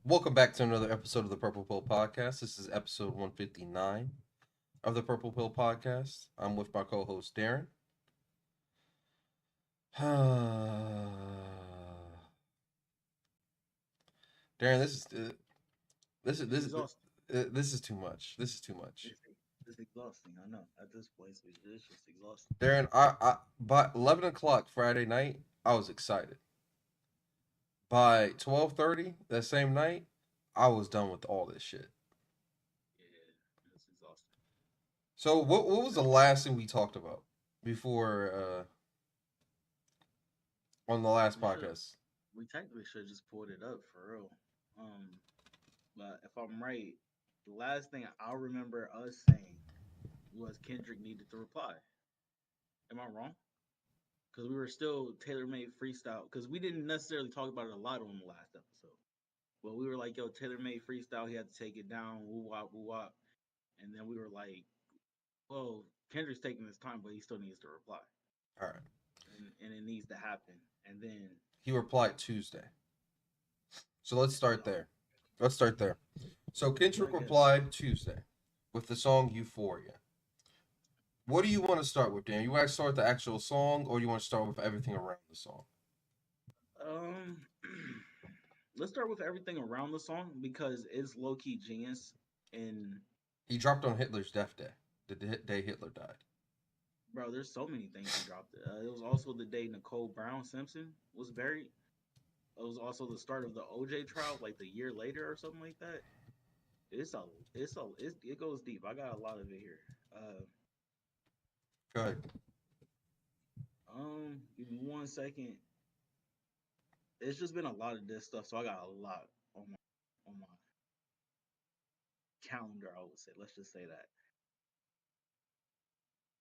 Welcome back to another episode of the Purple Pill Podcast. This is episode 159 of the Purple Pill Podcast. I'm with my co-host Darren. Darren, this is It's this exhausting. this is too much. This is too much. It's, it's exhausting. I know. At this point, it's just exhausting. Darren, I by 11 o'clock Friday night, I was excited. By 12:30 that same night, I was done with all this shit. Yeah, it's exhausting. So what was the last thing we talked about before on the last We should. podcast? We technically should just pulled it up for real. Um, but if I'm right, the last thing I remember us saying was Kendrick needed to reply. Am I wrong? Because we were still tailor made freestyle. Because we didn't necessarily talk about it a lot on the last episode. But we were like, yo, tailor made freestyle. He had to take it down. Woo wop, woo wop. And then we were like, well, Kendrick's taking his time, but he still needs to reply, All right. and it needs to happen. And then, He replied Tuesday. So let's start oh, there. Let's start there. So I Kendrick guess replied Tuesday with the song Euphoria. What do you want to start with, Dan? You want to start with the actual song, or do you want to start with everything around the song? um, let's start with everything around the song because it's low key genius. And He dropped on Hitler's death day, the day Hitler died. bro, there's so many things he dropped. It was also the day Nicole Brown Simpson was buried. It was also the start of the OJ trial, like the year later or something like that. It goes deep. I got a lot of it here. Go ahead. Give me 1 second. It's just been a lot of this stuff, so I got a lot on my calendar. I would say, let's just say that.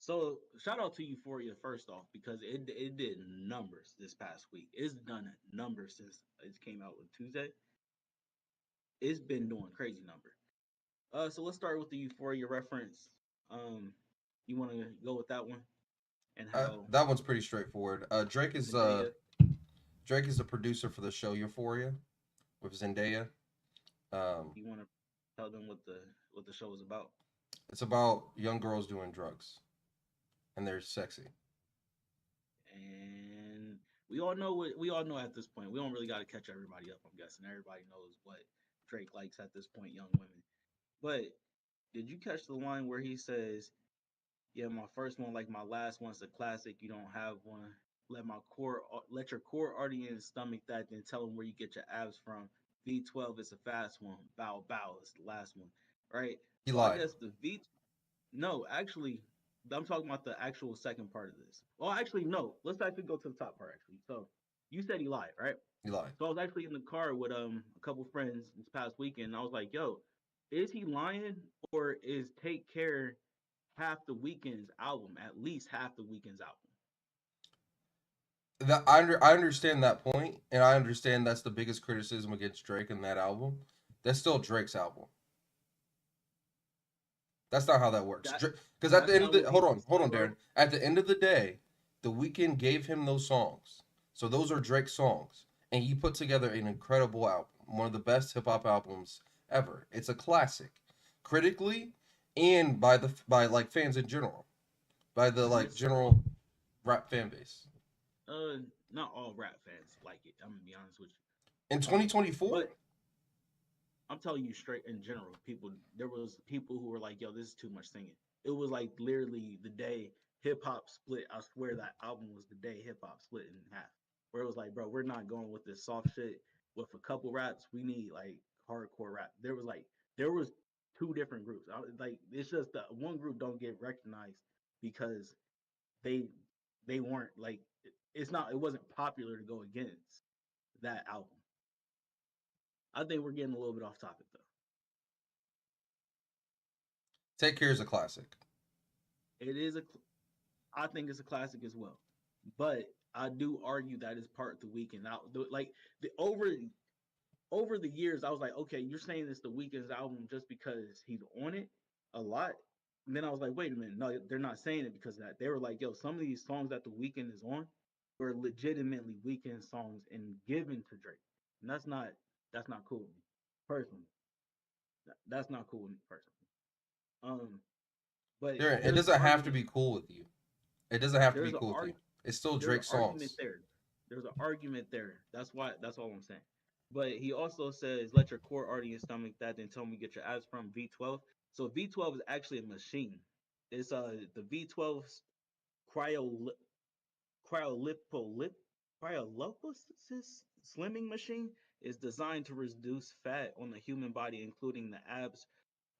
So shout out to Euphoria first off because it did numbers this past week. It's done numbers since it came out on Tuesday. It's been doing crazy numbers. So let's start with the Euphoria reference. Um, you want to go with that one and how That one's pretty straightforward. Zendaya? Drake is the producer for the show Euphoria with Zendaya. Um, You want to tell them what the show is about? it's about young girls doing drugs, and they're sexy. And we all know at this point. We don't really got to catch everybody up. I'm guessing everybody knows what Drake likes at this point, young women. But did you catch the line where he says, "Yeah, my first one, like my last one's a classic. You don't have one. Let your core audience stomach that. Then tell them where you get your abs from. V12 is a fast one. Bow bow is the last one, right? He So I lied. guess the V no, actually, I'm talking about the actual second part of this. Well, actually, no. Let's actually go to the top part. Actually, so you said he lied, right? He lied. So I was actually in the car with a couple friends this past weekend. And I was like, "Yo, is he lying or is Take Care half the weekend's album? At least half the weekend's album." I understand that point, and I understand that's the biggest criticism against Drake in that album. That's still Drake's album. That's not how that works. That Because at the that's end of not what the people hold say, on, bro. Darren. At the end of the day, the weekend gave him those songs, so those are Drake's songs, and he put together an incredible album, one of the best hip hop albums ever. It's a classic, critically, and by like fans in general, by the And like it's general rap fan base. uh not all rap fans like it. I'm gonna be honest with In you. 2024, But I'm telling you straight in general, people there was people who were like, "Yo, this is too much singing." It was like literally the day hip hop split. I swear that album was the day hip hop split in half. Where it was like, bro, we're not going with this soft shit with a couple raps. We need like hardcore rap. There was two different groups. Like it's just that one group don't get recognized because they they weren't like it wasn't popular to go against that album. I think we're getting a little bit off topic though. Take Care is a classic. It is a I think it's a classic as well. But I do argue that it's part of the weekend. Now, like the over the years, I was like, okay, you're saying it's the weekend's album just because he's on it a lot. And then I was like, wait a minute, no, they're not saying it because of that. They were like, yo, some of these songs that the weekend is on were legitimately weekend songs and given to Drake, and that's not cool. personally. That's not cool with me personally. But Darren, it there's an doesn't have to argument. be cool with you. It doesn't have to be There's an cool with you. arg. It's still There's an Drake argument songs. there. There's an argument there. That's why. That's all I'm saying. But he also says, "Let your core audience stomach that, then tell me get your abs from V12." So V12 is actually a machine. It's the V12's cryo cryolipolip cryolipolysis slimming machine is designed to reduce fat on the human body, including the abs,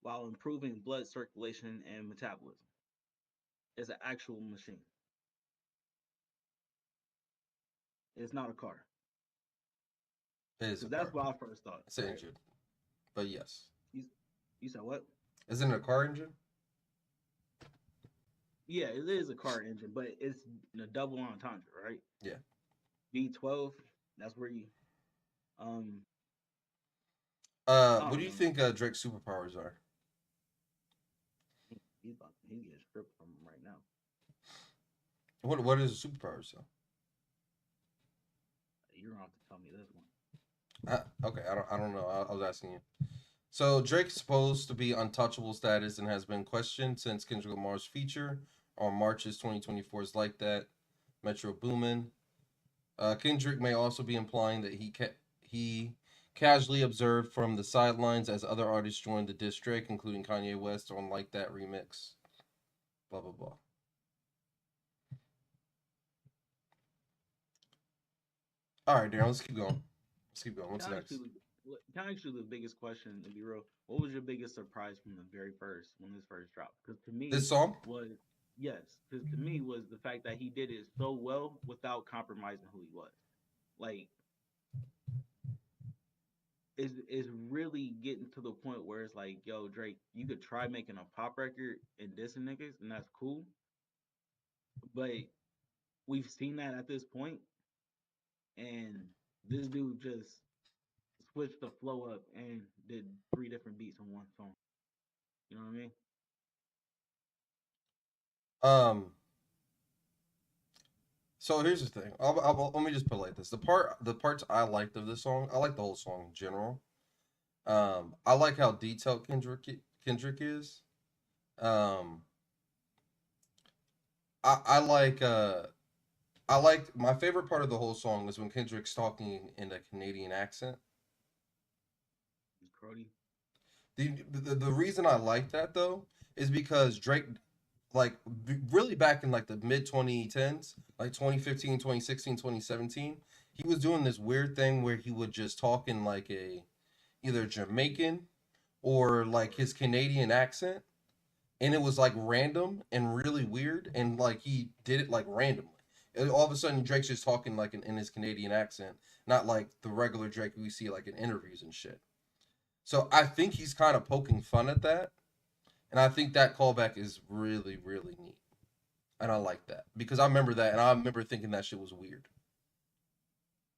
while improving blood circulation and metabolism. It's an actual machine. It's not a car. It is a Because that's car. what I first thought. It's an Right? engine. But yes. You, you said what? Isn't it a car engine? Yeah, it is a car engine, but it's a double entendre, right? Yeah. V12. That's where you. Um, I What do don't you know. think Drake's superpowers are? He gets stripped from him right now. What is his superpowers though? You're gonna have to tell me this one. Okay, I don't know. I was asking you. So Drake's supposed to be untouchable status and has been questioned since Kendrick Lamar's feature on March's 2024's Like That, Metro Boomin. Kendrick may also be implying that he casually observed from the sidelines as other artists joined the diss Drake, including Kanye West on Like That remix. Blah blah blah. All right, Darren, let's keep going. Let's keep going. What's next? Kind of actually the biggest question to be real. What was your biggest surprise from the very first when this first dropped? Because to me, This song? was yes. Because to me was the fact that he did it so well without compromising who he was. Like is really getting to the point where it's like, yo, Drake, you could try making a pop record and dissing niggas, and that's cool. But we've seen that at this point, and this dude just switched the flow up and did 3 different beats on one song. You know what I mean? Um. So here's the thing. Let me just put it like this: the parts I liked of this song, I like the whole song in general. I like how detailed Kendrick is. Um, I like my favorite part of the whole song is when Kendrick's talking in a Canadian accent. Crody. The reason I like that though is because Drake, like really back in like the mid 2010s, like 2015, 2016, 2017, he was doing this weird thing where he would just talk in like a either Jamaican or like his Canadian accent, and it was like random and really weird, and like he did it like randomly. And all of a sudden, Drake's just talking like in his Canadian accent, not like the regular Drake we see like in interviews and shit. So I think he's kind of poking fun at that, and I think that callback is really really neat, and I like that because I remember that, and I remember thinking that shit was weird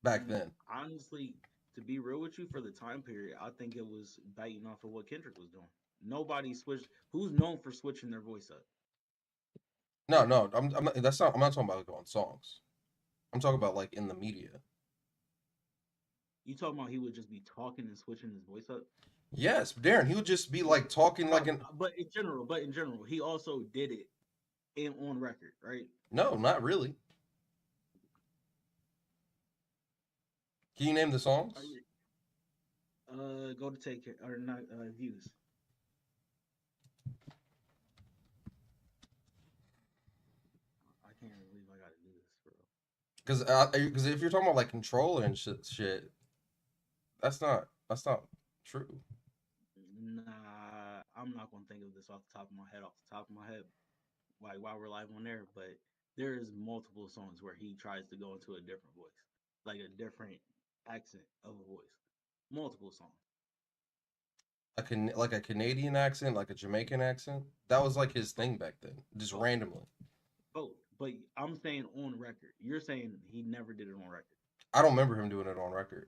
back then. Honestly, to be real with you, for the time period, I think it was biting off of what Kendrick was doing. Nobody switched. Who's known for switching their voice up? No, no, I'm not, that's not. I'm not talking about on songs. I'm talking about like in the media. You talking about he would just be talking and switching his voice up? Yes, Darren, he would just be like talking like an. But in general, he also did it in on record, right? No, not really. Can you name the songs? Go to take care or not views. I can't believe I got to do this, bro. Because if you're talking about like controller and shit, that's not true. Nah, I'm not gonna think of this off the top of my head. Off the top of my head, like while we're live on there, but there is multiple songs where he tries to go into a different voice, like a different accent of a voice. Multiple songs. Like a Canadian accent, like a Jamaican accent. That was like his thing back then, just Both, randomly. both. But I'm saying on record. You're saying he never did it on record. I don't remember him doing it on record.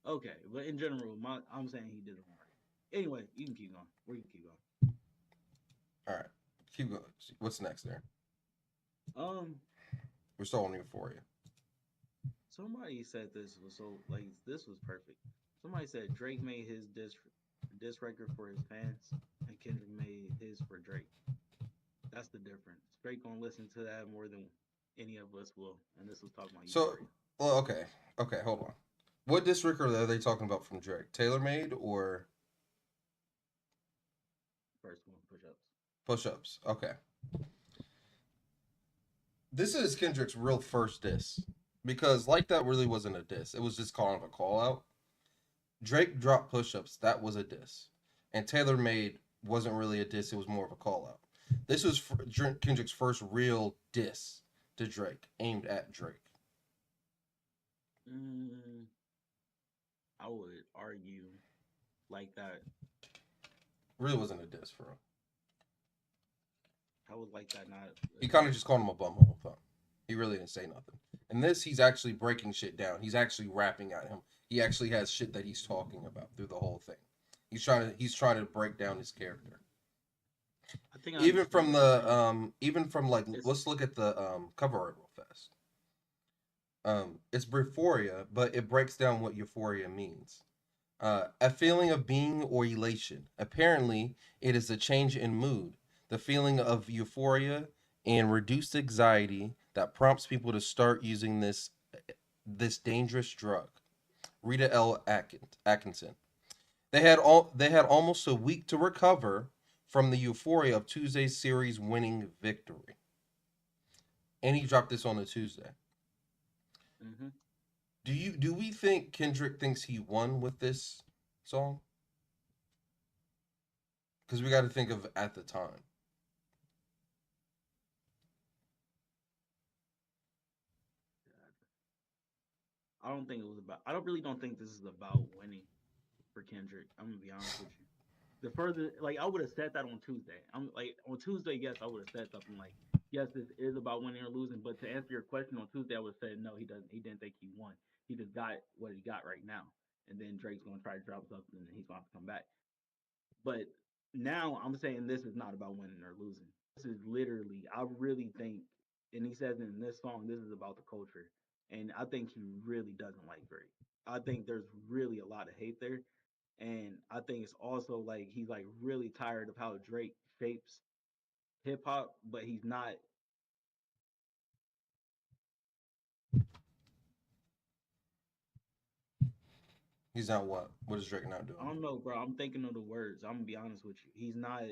Okay, but in general, I'm saying he did it on record. Anyway, you can keep going. We can keep going. All right, keep going. What's next there? Um, We're still on Euphoria. somebody said this was so like this was perfect. Somebody said Drake made his diss record for his fans, and Kendrick made his for Drake. That's the difference. Drake gonna listen to that more than any of us will. And this was talking about So, Euphoria. well, okay, hold on. What diss record are they talking about from Drake? Tailor Made or First one, push ups. Push Ups? Okay. This is Kendrick's real first diss. Because Like That really wasn't a diss. It was just calling a call out. Drake dropped Push Ups. That was a diss. And Tailor Made wasn't really a diss. It was more of a call out. This was Kendrick's first real diss to Drake, aimed at Drake. I would argue Like That. Really wasn't a diss for him. I would Like That not. He kind of just called him a bumhole thumb. He really didn't say nothing. And this, he's actually breaking shit down. He's actually rapping at him. He actually has shit that he's talking about through the whole thing. He's trying to break down his character. I think Even from like, let's look at the cover art real fast. It's Euphoria, but it breaks down what euphoria means. A feeling of being or elation. Apparently, it is a change in mood. The feeling of euphoria and reduced anxiety that prompts people to start using this dangerous drug. Rita L. Atkinson. They had almost a week to recover from the euphoria of Tuesday's series winning victory. And he dropped this on a Tuesday. Mm-hmm. Do we think Kendrick thinks he won with this song? Because we got to think of at the time. I really don't think this is about winning for Kendrick. I'm gonna be honest with you. The further, like, I would have said that on Tuesday. I'm like, on Tuesday, yes, I would have said something like, yes, this is about winning or losing. But to answer your question on Tuesday, I would have said no, he doesn't. He didn't think he won. He just got what he got right now, and then Drake's gonna try to drop something, and he's gonna have to come back. But now I'm saying this is not about winning or losing. This is literally, I really think, and he says in this song, this is about the culture. And I think he really doesn't like Drake. I think there's really a lot of hate there. And I think it's also like he's like really tired of how Drake shapes hip hop, but he's not. He's not what? What is Drake not doing? I don't know, bro. I'm thinking of the words. I'm gonna be honest with you. He's not.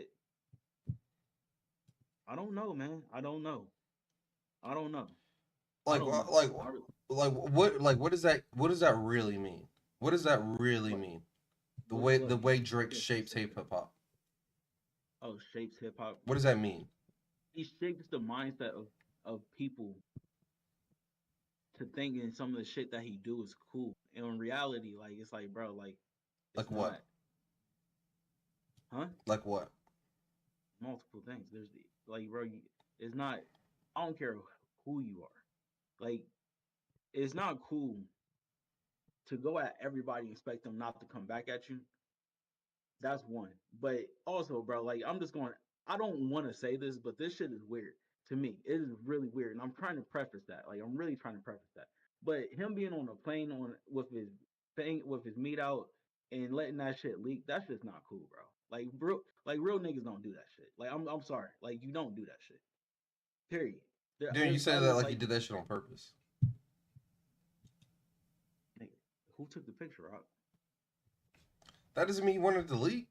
I don't know, man. I don't know. Like what does that really mean? What does that really mean? The way Drake shapes hip hop. Oh, shapes hip hop. What does that mean? He shapes the mindset of people to thinking some of the shit that he do is cool. And in reality, like, it's like, bro, like what? Huh? Like what? Multiple things. There's like, bro, it's not. I don't care who you are. Like, it's not cool to go at everybody and expect them not to come back at you. That's one. But also, bro, like, I don't want to say this, but this shit is weird to me. It is really weird, and I'm trying to preface that. Like, I'm really trying to preface that. But him being on a plane with his thing, with his meat out, and letting that shit leak, that's just not cool, bro. Like, real niggas don't do that shit. Like, I'm sorry, like, you don't do that shit. Period. Dude, you said that like you did that shit on purpose. Nigga, who took the picture, Rob? That doesn't mean you wanted to leak.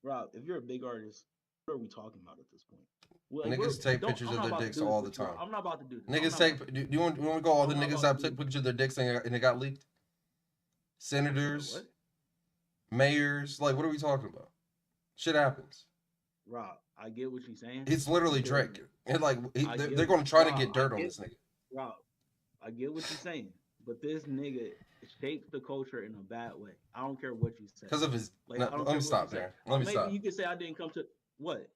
Rob, if you're a big artist, what are we talking about at this point? Well, niggas take pictures of their dicks all the time. I'm not about to do this. Niggas take. Do you want to go? All the niggas that took pictures of their dicks and it got leaked. Senators, mayors, like, what are we talking about? Shit happens. Rob, I get what you're saying. It's literally Drake, and like they're going to try to get dirt on this nigga. Rob, I get what you're saying, but this nigga shapes the culture in a bad way. I don't care what you say. Because of his. Like, let me stop there. Let me stop. You can say I didn't come to what.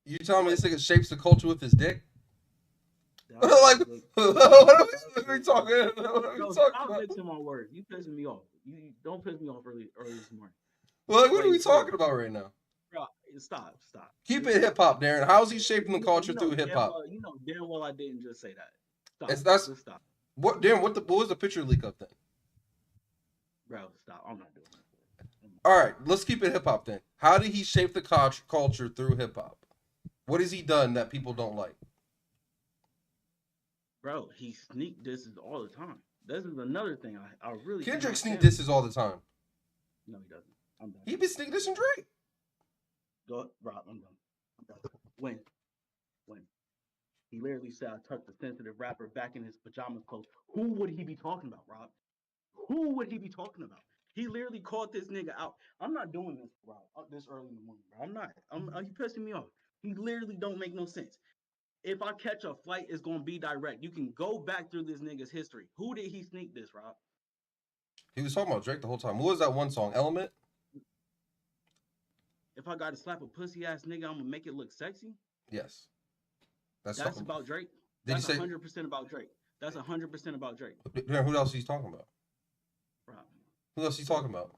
You telling me this nigga shapes the culture with his dick? Like, what are we talking? Stop mixing my words. You pissing me off. You don't piss me off early this morning. Well, what are we talking about right now? Bro, stop. Keep it hip hop, Darren. How's he shaping the culture through hip hop? You know damn well I didn't just say that. Stop. Just stop. What? Damn. What was the picture leak of then? Bro, stop. I'm not doing that. All right, let's keep it hip hop then. How did he shape the culture through hip hop? What has he done that people don't like? Bro, he sneak disses all the time. This is another thing I really Kendrick cannot sneak stand. disses all the time. No, he doesn't. I'm done. He been sneak dissing Drake. Go, Rob. I'm done. I'm done. When? He literally said, I tucked the sensitive rapper back in his pajamas clothes. Who would he be talking about, Rob? Who would he be talking about? He literally called this nigga out. I'm not doing this, Rob, this early in the morning, bro. I'm not. You pissing me off. He literally don't make no sense. If I catch a flight, it's gonna be direct. You can go back through this nigga's history. Who did he sneak this, Rob? He was talking about Drake the whole time. What was that one song? Element? If I gotta slap a pussy ass nigga, I'm gonna make it look sexy. Yes. That's about Drake. Did That's he say 100% about Drake. That's 100% about Drake. who else he's talking about? Rob. Who else he's talking about?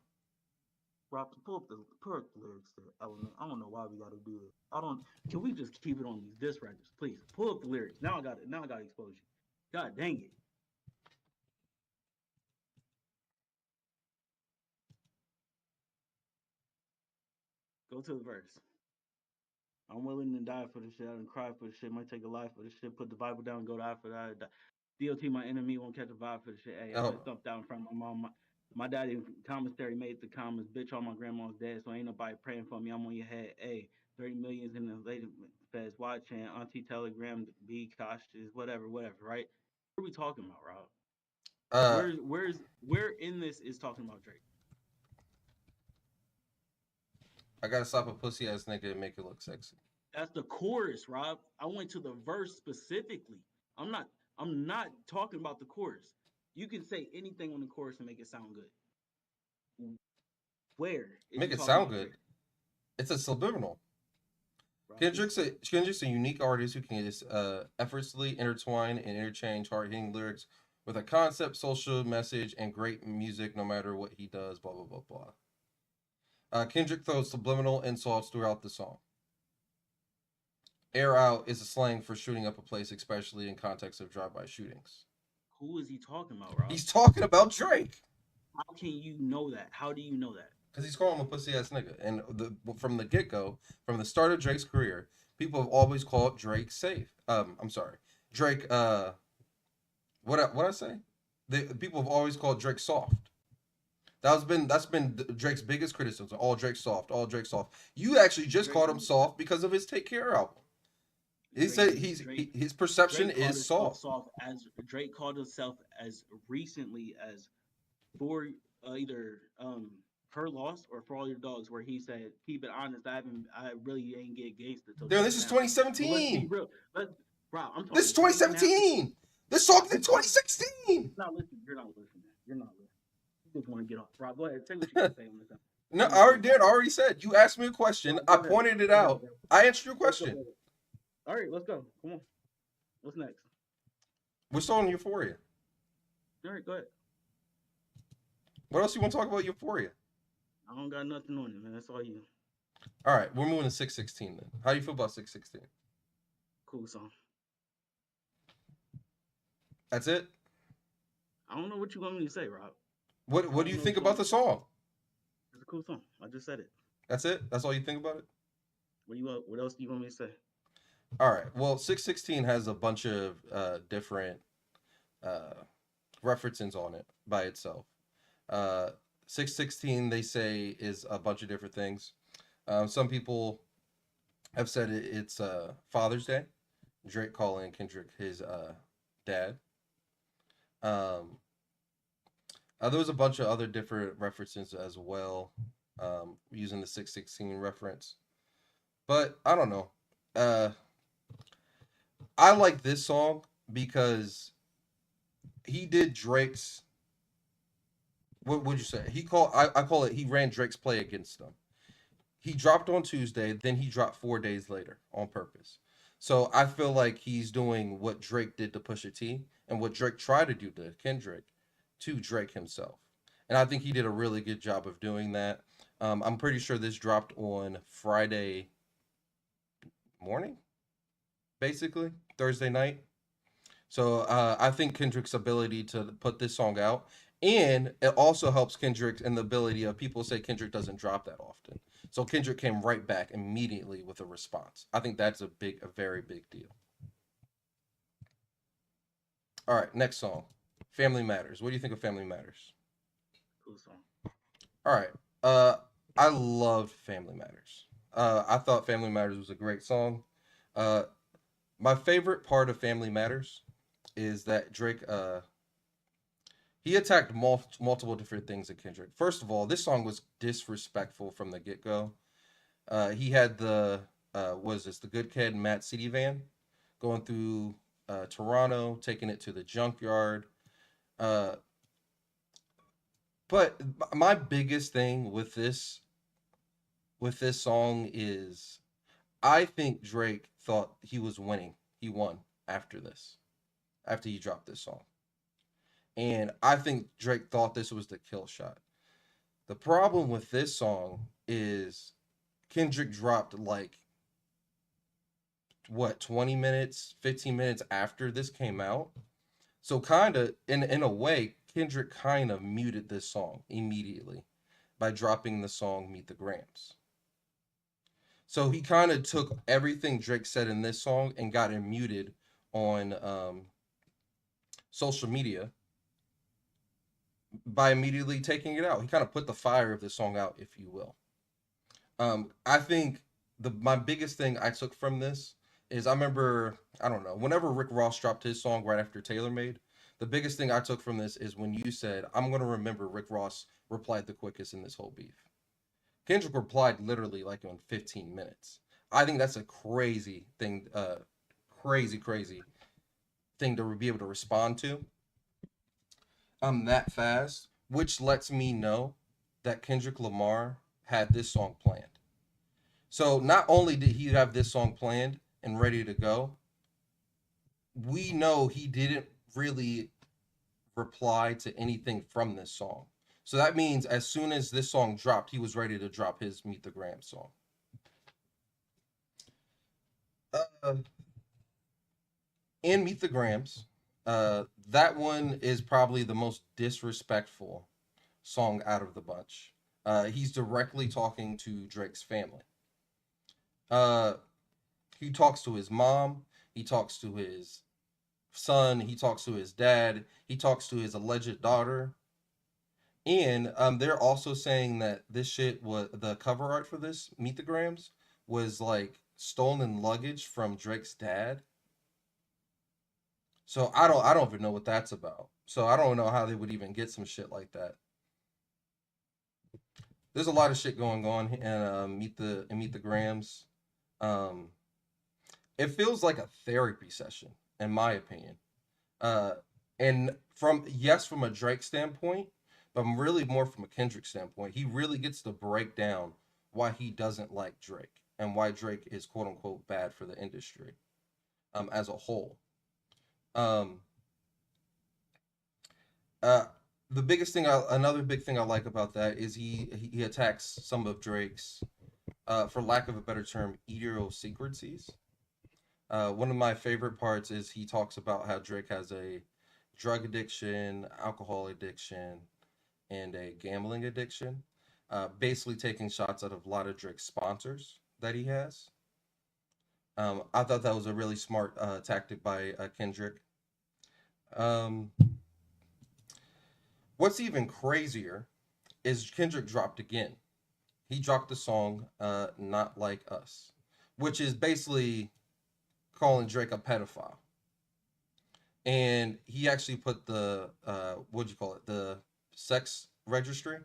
Rob, pull up the lyrics to Element. I don't know why we gotta do this. Can we just keep it on these diss records, please? Pull up the lyrics. Now I got it. Now I gotta expose you. God dang it. Go to the verse. I'm willing to die for this shit. I done cry for this shit. Might take a life for this shit. Put the Bible down, go die for that. DOT, my enemy, won't catch a vibe for this shit. Hey, I Oh. been thumped out in front of my mom. My daddy commissary made the comments. Bitch, all my grandma's dead, so ain't nobody praying for me. I'm on your head. Hey, 30 millions in the later feds watching. Auntie Telegram, be cautious, whatever, right? What are we talking about, Rob? Where in this is talking about Drake? I gotta stop a pussy ass nigga and make it look sexy. That's the chorus, Rob. I went to the verse specifically. I'm not talking about the chorus. You can say anything on the chorus and make it sound good. Where make it sound good? Drake? It's a subliminal. Right. Kendrick's a unique artist who can just effortlessly intertwine and interchange hard-hitting lyrics with a concept, social message, and great music no matter what he does, blah, blah, blah, blah. Kendrick throws subliminal insults throughout the song. Air out is a slang for shooting up a place, especially in context of drive-by shootings. Who is he talking about, Rob? He's talking about Drake. How can you know that? How do you know that? Because he's calling him a pussy ass nigga. And from the get go, from the start of Drake's career, people have always called Drake safe. I'm sorry, Drake. What I say? People have always called Drake soft. That's been Drake's biggest criticism. All Drake soft. All Drake soft. You actually just called him soft because of his Take Care album. He said his perception is soft. As Drake called himself as recently as for either Her Loss or For All Your Dogs, where he said, "Keep it honest, I really ain't get gangster." Damn, this is 2017. Let's be real. Bro, I'm talking. This is 2017. This song's in 2016. You're not listening. You're not listening. You just want to get off. Rob, go ahead. Say what you can say on this. No, I already said. You asked me a question. I pointed it out. I answered your question. All right, let's go. Come on. What's next? We're still on Euphoria. All right, go ahead. What else you want to talk about Euphoria? I don't got nothing on it, man. That's all you. All right, we're moving to 616 then. How do you feel about 616? Cool song. That's it? I don't know what you want me to say, Rob. What do you think about the song? It's a cool song. I just said it. That's it? That's all you think about it? What else do you want me to say? All right. Well, 616 has a bunch of different references on it by itself. 616, they say, is a bunch of different things. Some people have said it's Father's Day. Drake calling Kendrick his dad. There was a bunch of other different references as well, using the 616 reference. But I don't know. I like this song because he did Drake's. What would you say? I call it. He ran Drake's play against them. He dropped on Tuesday, then he dropped 4 days later on purpose. So I feel like he's doing what Drake did to Pusha T and what Drake tried to do to Kendrick to Drake himself. And I think he did a really good job of doing that. I'm pretty sure this dropped on Friday morning, basically, Thursday night. So I think Kendrick's ability to put this song out, and it also helps Kendrick in the ability of people say Kendrick doesn't drop that often. So Kendrick came right back immediately with a response. I think that's a very big deal. All right, next song, Family Matters. What do you think of Family Matters? Cool song. All right, uh, I loved Family Matters. I thought Family Matters was a great song. Uh, my favorite part of Family Matters is that Drake he attacked multiple different things at Kendrick. First of all, this song was disrespectful from the get go. He had the was this the Good Kid, Matt City van going through Toronto, taking it to the junkyard. Uh, but my biggest thing with this song is I think Drake thought he was winning. He won after this, after he dropped this song. And I think Drake thought this was the kill shot. The problem with this song is Kendrick dropped like what 20 minutes, 15 minutes after this came out. So kind of in a way, Kendrick kind of muted this song immediately by dropping the song Meet the Grams. So he kind of took everything Drake said in this song and got it muted on social media by immediately taking it out. He kind of put the fire of the song out, if you will. I think the my biggest thing I took from this is I remember I don't know whenever Rick Ross dropped his song right after Taylor made. The biggest thing I took from this is when you said I'm gonna remember Rick Ross replied the quickest in this whole beef. Kendrick replied literally like in 15 minutes. I think that's a crazy thing, crazy thing to be able to respond to that fast, which lets me know that Kendrick Lamar had this song planned. So not only did he have this song planned and ready to go, we know he didn't really reply to anything from this song. So that means as soon as this song dropped, he was ready to drop his Meet the Gram song. Uh, and Meet the Grams, that one is probably the most disrespectful song out of the bunch. He's directly talking to Drake's family. Uh, he talks to his mom, he talks to his son, he talks to his dad, he talks to his alleged daughter. And they're also saying that this shit was the cover art for this Meet the Grams was like stolen luggage from Drake's dad. So I don't even know what that's about. So I don't know how they would even get some shit like that. There's a lot of shit going on in Meet the Grams. Um, it feels like a therapy session, in my opinion. Uh, and from yes, from a Drake standpoint, but really more from a Kendrick standpoint. He really gets to break down why he doesn't like Drake and why Drake is quote unquote bad for the industry as a whole. Um, uh, the biggest thing, another big thing I like about that is he attacks some of Drake's, for lack of a better term, idiosyncrasies. One of my favorite parts is he talks about how Drake has a drug addiction, alcohol addiction, and a gambling addiction. Basically taking shots out of a lot of Drake's sponsors that he has. I thought that was a really smart tactic by Kendrick. Um, what's even crazier is Kendrick dropped again. He dropped the song "Not Like Us," which is basically calling Drake a pedophile. And he actually put the what'd you call it, the sex registry,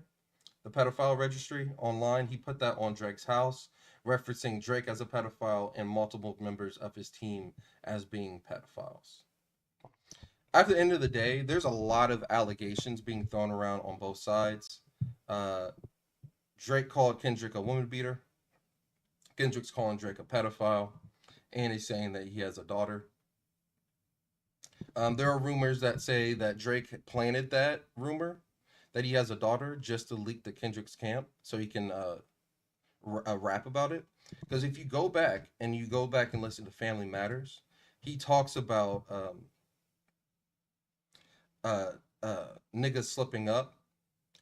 the pedophile registry online. He put that on Drake's house, referencing Drake as a pedophile and multiple members of his team as being pedophiles. At the end of the day, there's a lot of allegations being thrown around on both sides. Uh, Drake called Kendrick a woman beater. Kendrick's calling Drake a pedophile, and he's saying that he has a daughter. There are rumors that say that Drake planted that rumor that he has a daughter just to leak to Kendrick's camp so he can rap about it. Because if you go back and listen to Family Matters, he talks about uh niggas slipping up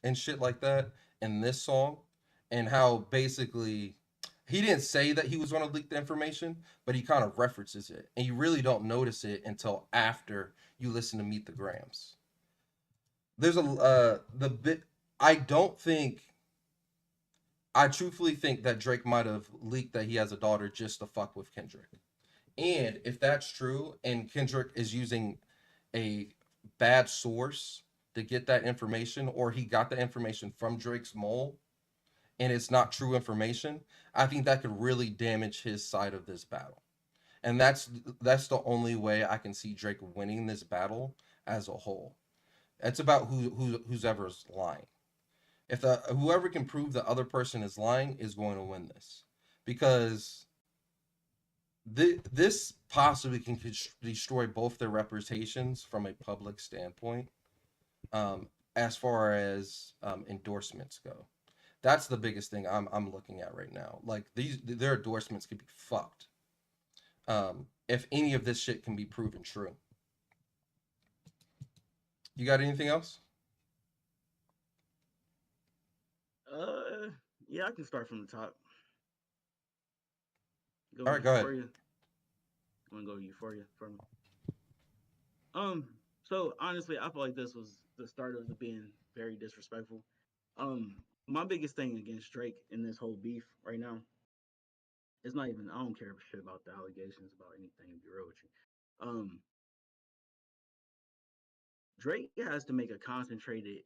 and shit like that in this song, and how basically he didn't say that he was going to leak the information, but he kind of references it, and you really don't notice it until after you listen to Meet the Grams. There's a the bit. I don't think. I truthfully think that Drake might have leaked that he has a daughter just to fuck with Kendrick. And if that's true, and Kendrick is using a bad source to get that information, or he got the information from Drake's mole, and it's not true information, I think that could really damage his side of this battle. And that's the only way I can see Drake winning this battle as a whole. It's about who's ever's lying. If the whoever can prove the other person is lying is going to win this, because this possibly can destroy both their reputations from a public standpoint, um, as far as endorsements go. That's the biggest thing I'm looking at right now. Like these, their endorsements could be fucked, if any of this shit can be proven true. You got anything else? Uh, yeah, I can start from the top. Go All right, go ahead. Euphoria. I'm gonna go Euphoria from. Um, so honestly, I feel like this was the start of the being very disrespectful. My biggest thing against Drake in this whole beef right now is not even. I don't care shit about the allegations about anything. To be real with you, Drake has to make a concentrated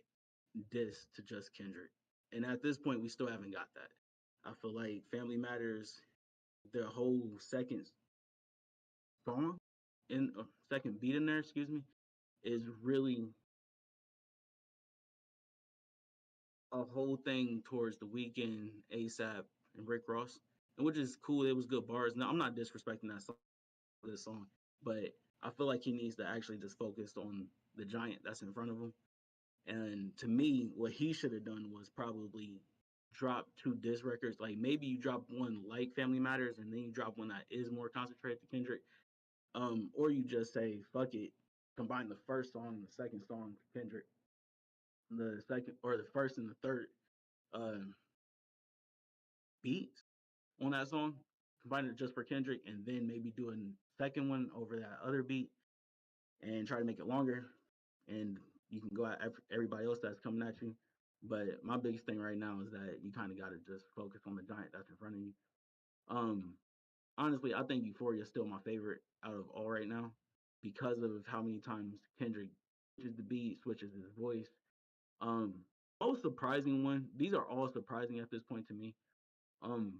diss to just Kendrick, and at this point, we still haven't got that. I feel like Family Matters, the whole second song in second beat in there, excuse me, is really a whole thing towards the weekend, ASAP, and Rick Ross, and which is cool. It was good bars. Now I'm not disrespecting that song, this song, but I feel like he needs to actually just focus on the giant that's in front of him. And to me, what he should have done was probably drop two diss records. Like maybe you drop one like Family Matters, and then you drop one that is more concentrated to Kendrick. Or you just say fuck it, combine the first song and the second song for Kendrick, the second or the first and the third uh, beats on that song, combine it just for Kendrick, and then maybe do a second one over that other beat and try to make it longer. And you can go at everybody else that's coming at you. But my biggest thing right now is that you kind of got to just focus on the giant that's in front of you. Um, Honestly, I think Euphoria is still my favorite out of all right now because of how many times Kendrick switches the beat, switches his voice. Um, Most surprising one. These are all surprising at this point to me. Um,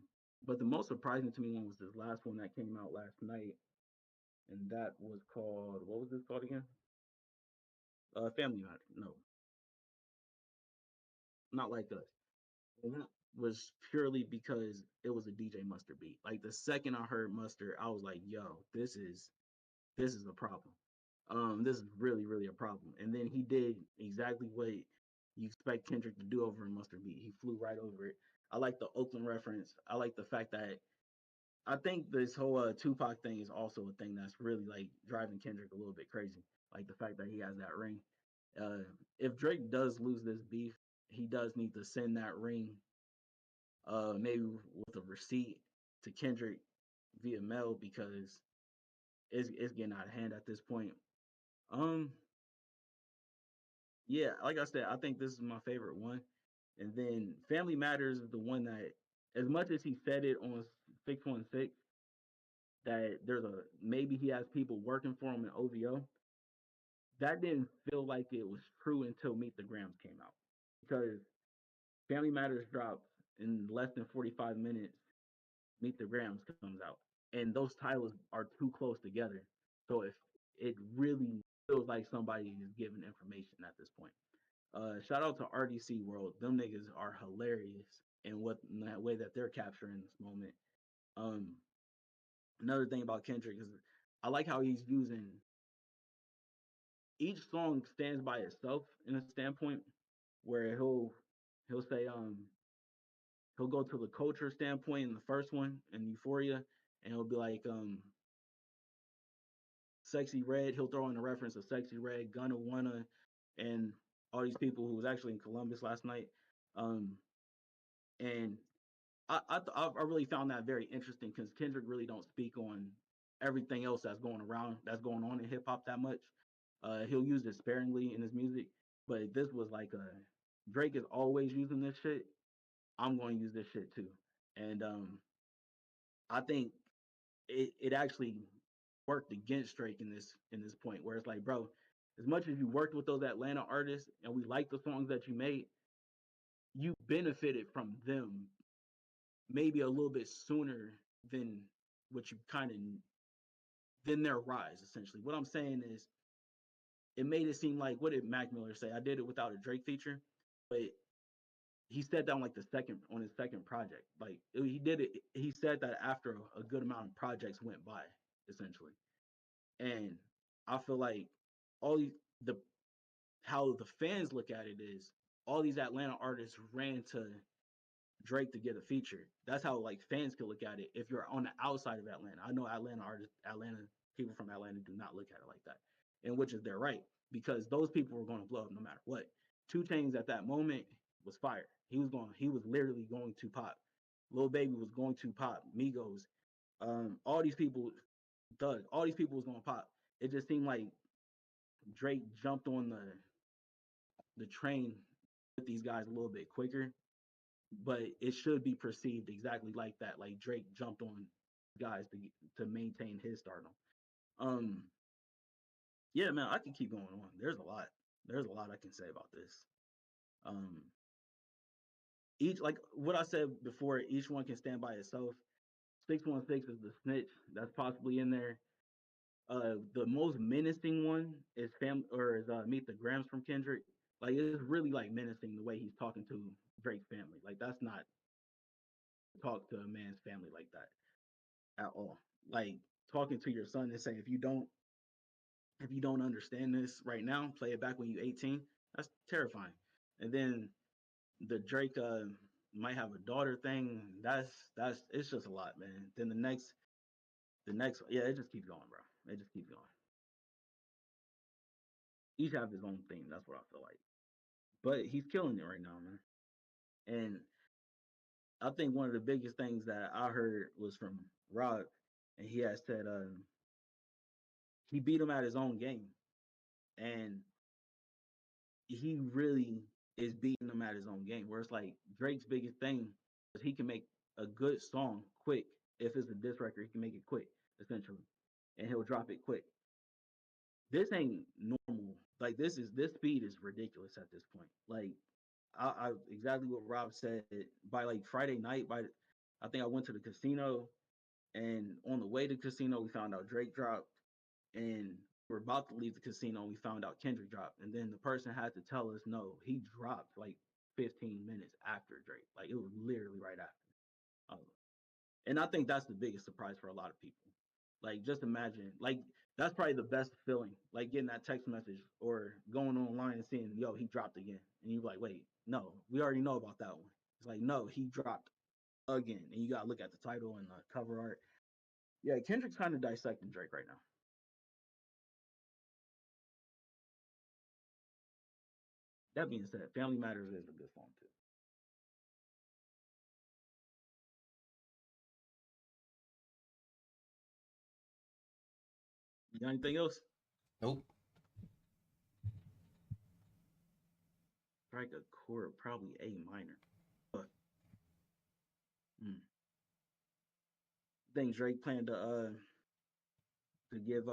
but the most surprising to me one was this last one that came out last night, and that was called what was this called again? Family Matter. No, not like us. And that was purely because it was a DJ Mustard beat. Like the second I heard Mustard, I was like, "Yo, this is a problem. This is really a problem." And then he did exactly what you expect Kendrick to do over a Mustard beat. He flew right over it. I like the Oakland reference. I like the fact that I think this whole Tupac thing is also a thing that's really like driving Kendrick a little bit crazy. Like the fact that he has that ring. Uh, if Drake does lose this beef, he does need to send that ring, maybe with a receipt to Kendrick via mail because it's getting out of hand at this point. Um, yeah, like I said, I think this is my favorite one. And then Family Matters is the one that, as much as he said it on 616, that there's a maybe he has people working for him in OVO. That didn't feel like it was true until Meet the Grams came out, because Family Matters drops in less than 45 minutes. Meet the Grams comes out, and those titles are too close together. So if it really feels like somebody is giving information at this point. Shout out to RDC World. Them niggas are hilarious in that way that they're capturing this moment. Um, Another thing about Kendrick is I like how he's using each song stands by itself in a standpoint where he'll say he'll go to the culture standpoint in the first one in Euphoria, and he'll be like Sexy Red. He'll throw in a reference of Sexy Red, Gunna Wanna, and all these people who was actually in Columbus last night. Um, and I really found that very interesting because Kendrick really don't speak on everything else that's going on in hip hop that much. He'll use it sparingly in his music, but this was like a Drake is always using this shit. I'm going to use this shit too, and I think it actually worked against Drake in this point where it's like, bro, as much as you worked with those Atlanta artists and we like the songs that you made, you benefited from them maybe a little bit sooner than what you kind of than their rise. Essentially, what I'm saying is, it made it seem like what did Mac Miller say? I did it without a Drake feature, but he said that on like the second on his second project. Like he did it. He said that after a good amount of projects went by, essentially. And I feel like all the how the fans look at it is all these Atlanta artists ran to Drake to get a feature. That's how like fans could look at it if you're on the outside of Atlanta. I know Atlanta people from Atlanta do not look at it like that, and which is their right because those people were going to blow up no matter what. 2 Chainz at that moment was fire. He was literally going to pop. Lil Baby was going to pop. Migos, all these people, Doug, all these people was going to pop. It just seemed like Drake jumped on the train with these guys a little bit quicker, but it should be perceived exactly like that. Like Drake jumped on guys to maintain his stardom. Um, yeah, man, I can keep going on. There's a lot. There's a lot I can say about this. Um, each like what I said before, each one can stand by itself. 616 is the snitch that's possibly in there. The most menacing one is Meet the Grams from Kendrick. Like it's really like menacing the way he's talking to Drake's family. Like that's not talk to a man's family like that at all. Like talking to your son and saying if you don't understand this right now, play it back when you're 18. That's terrifying. And then the Drake might have a daughter thing. That's it's just a lot, man. Then the next yeah, it just keeps going, bro. It just keeps going. Each have his own theme. That's what I feel like. But he's killing it right now, man. And I think one of the biggest things that I heard was from Rob, and he had said he beat him at his own game, and he really is beating him at his own game. Where it's like Drake's biggest thing is he can make a good song quick. If it's a diss record, he can make it quick, essentially, and he'll drop it quick. This ain't normal. Like this speed is ridiculous at this point. Like I exactly what Rob said. By like Friday night, I think I went to the casino, and on the way to the casino, we found out Drake dropped, and we're about to leave the casino, and we found out Kendrick dropped, and then the person had to tell us no, he dropped like 15 minutes after Drake. Like it was literally right after. And I think that's the biggest surprise for a lot of people. Like just imagine, like that's probably the best feeling, like getting that text message or going online and seeing, yo, he dropped again, and you're like, wait, no, we already know about that one. It's like, no, he dropped again, and you gotta look at the title and the cover art. Yeah, Kendrick's kind of dissecting Drake right now. That being said, Family Matters is a good song too. You got anything else? Nope. Strike a chord, probably A minor. But think Drake planned to give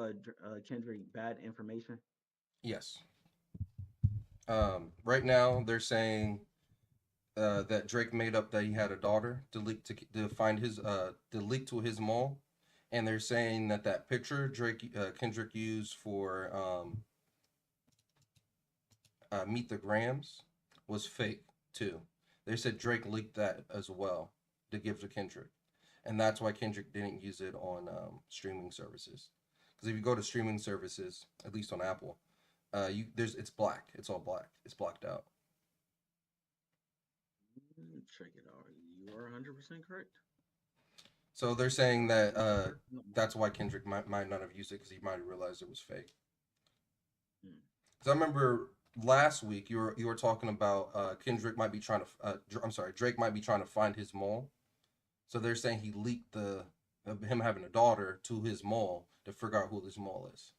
Kendrick bad information. Yes. Right now they're saying that Drake made up that he had a daughter to find his to leak to his mall, and they're saying that that picture Kendrick used for Meet the Grams was fake too. They said Drake leaked that as well to give to Kendrick, and that's why Kendrick didn't use it on streaming services. Because if you go to streaming services, at least on Apple, it's black. It's all black. It's blacked out. Check it out. You are 100% correct. So they're saying that that's why Kendrick might not have used it because he might have realized it was fake. Because I remember last week you were talking about Kendrick might be trying to I'm sorry, Drake might be trying to find his mole. So they're saying he leaked the of him having a daughter to his mole to figure out who his mole is.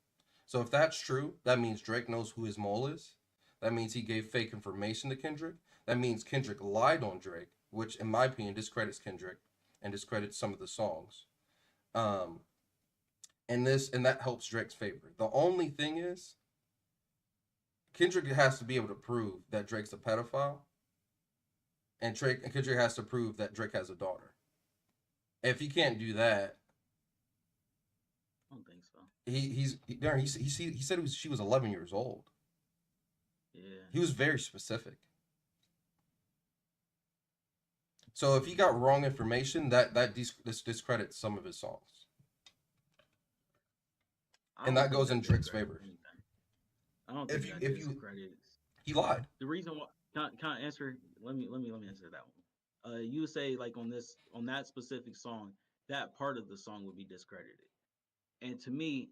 So if that's true, that means Drake knows who his mole is. That means he gave fake information to Kendrick. That means Kendrick lied on Drake, which in my opinion discredits Kendrick and discredits some of the songs. Um, and that helps Drake's favor. The only thing is Kendrick has to be able to prove that Drake's a pedophile, and Kendrick has to prove that Drake has a daughter. If he can't do that, I don't think so. he said she was 11 years old. Yeah. He was very specific. So if he got wrong information, this discredits some of his songs, and that goes in Drake's favor. I don't think that discredits. He lied. The reason why can I answer? Let me answer that one. You say like on that specific song, that part of the song would be discredited, and to me,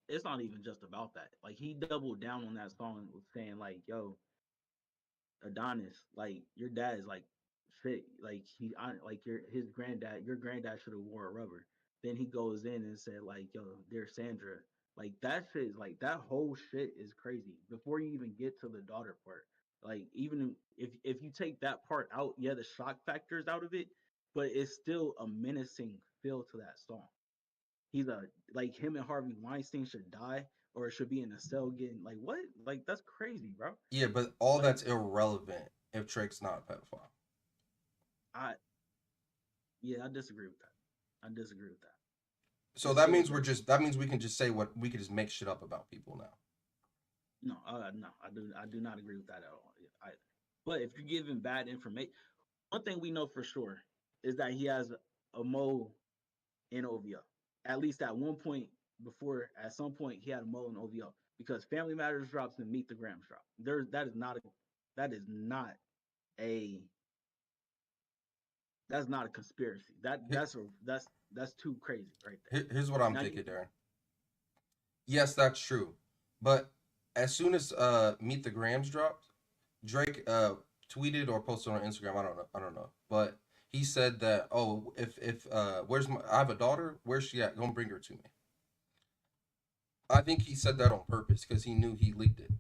it's not even just about that. Like he doubled down on that song with saying like, "Yo, Adonis, like your dad is like fit, like like your granddad should have wore a rubber." Then he goes in and said like, "Yo, dear Sandra, like that shit is like that whole shit is crazy." Before you even get to the daughter part, like even if you take that part out, yeah, the shock factors out of it, but it's still a menacing feel to that song. He's a like him and Harvey Weinstein should die or should be in a cell getting like what? Like that's crazy, bro. Yeah, but all Like that's irrelevant if Drake's not a pedophile. I yeah, I disagree with that. I disagree with that. So It's that still means irrelevant. that means we can just say what we can just make shit up about people now. No, I do not agree with that at all. Either. But if you're giving bad information, one thing we know for sure is that he has a mole in OVO. At least at one point before, at some point, he had a mole in OVO because Family Matters drops and Meet the Grams drop. There, that is not a that's not a conspiracy. That's too crazy right there. Here's what I'm Now thinking, you Darren. Yes, that's true. But as soon as Meet the Grams dropped, Drake tweeted or posted on Instagram. I don't know. But he said that if where's my I have a daughter. Where's she at? Don't bring her to me. I think he said that on purpose because he knew he leaked it.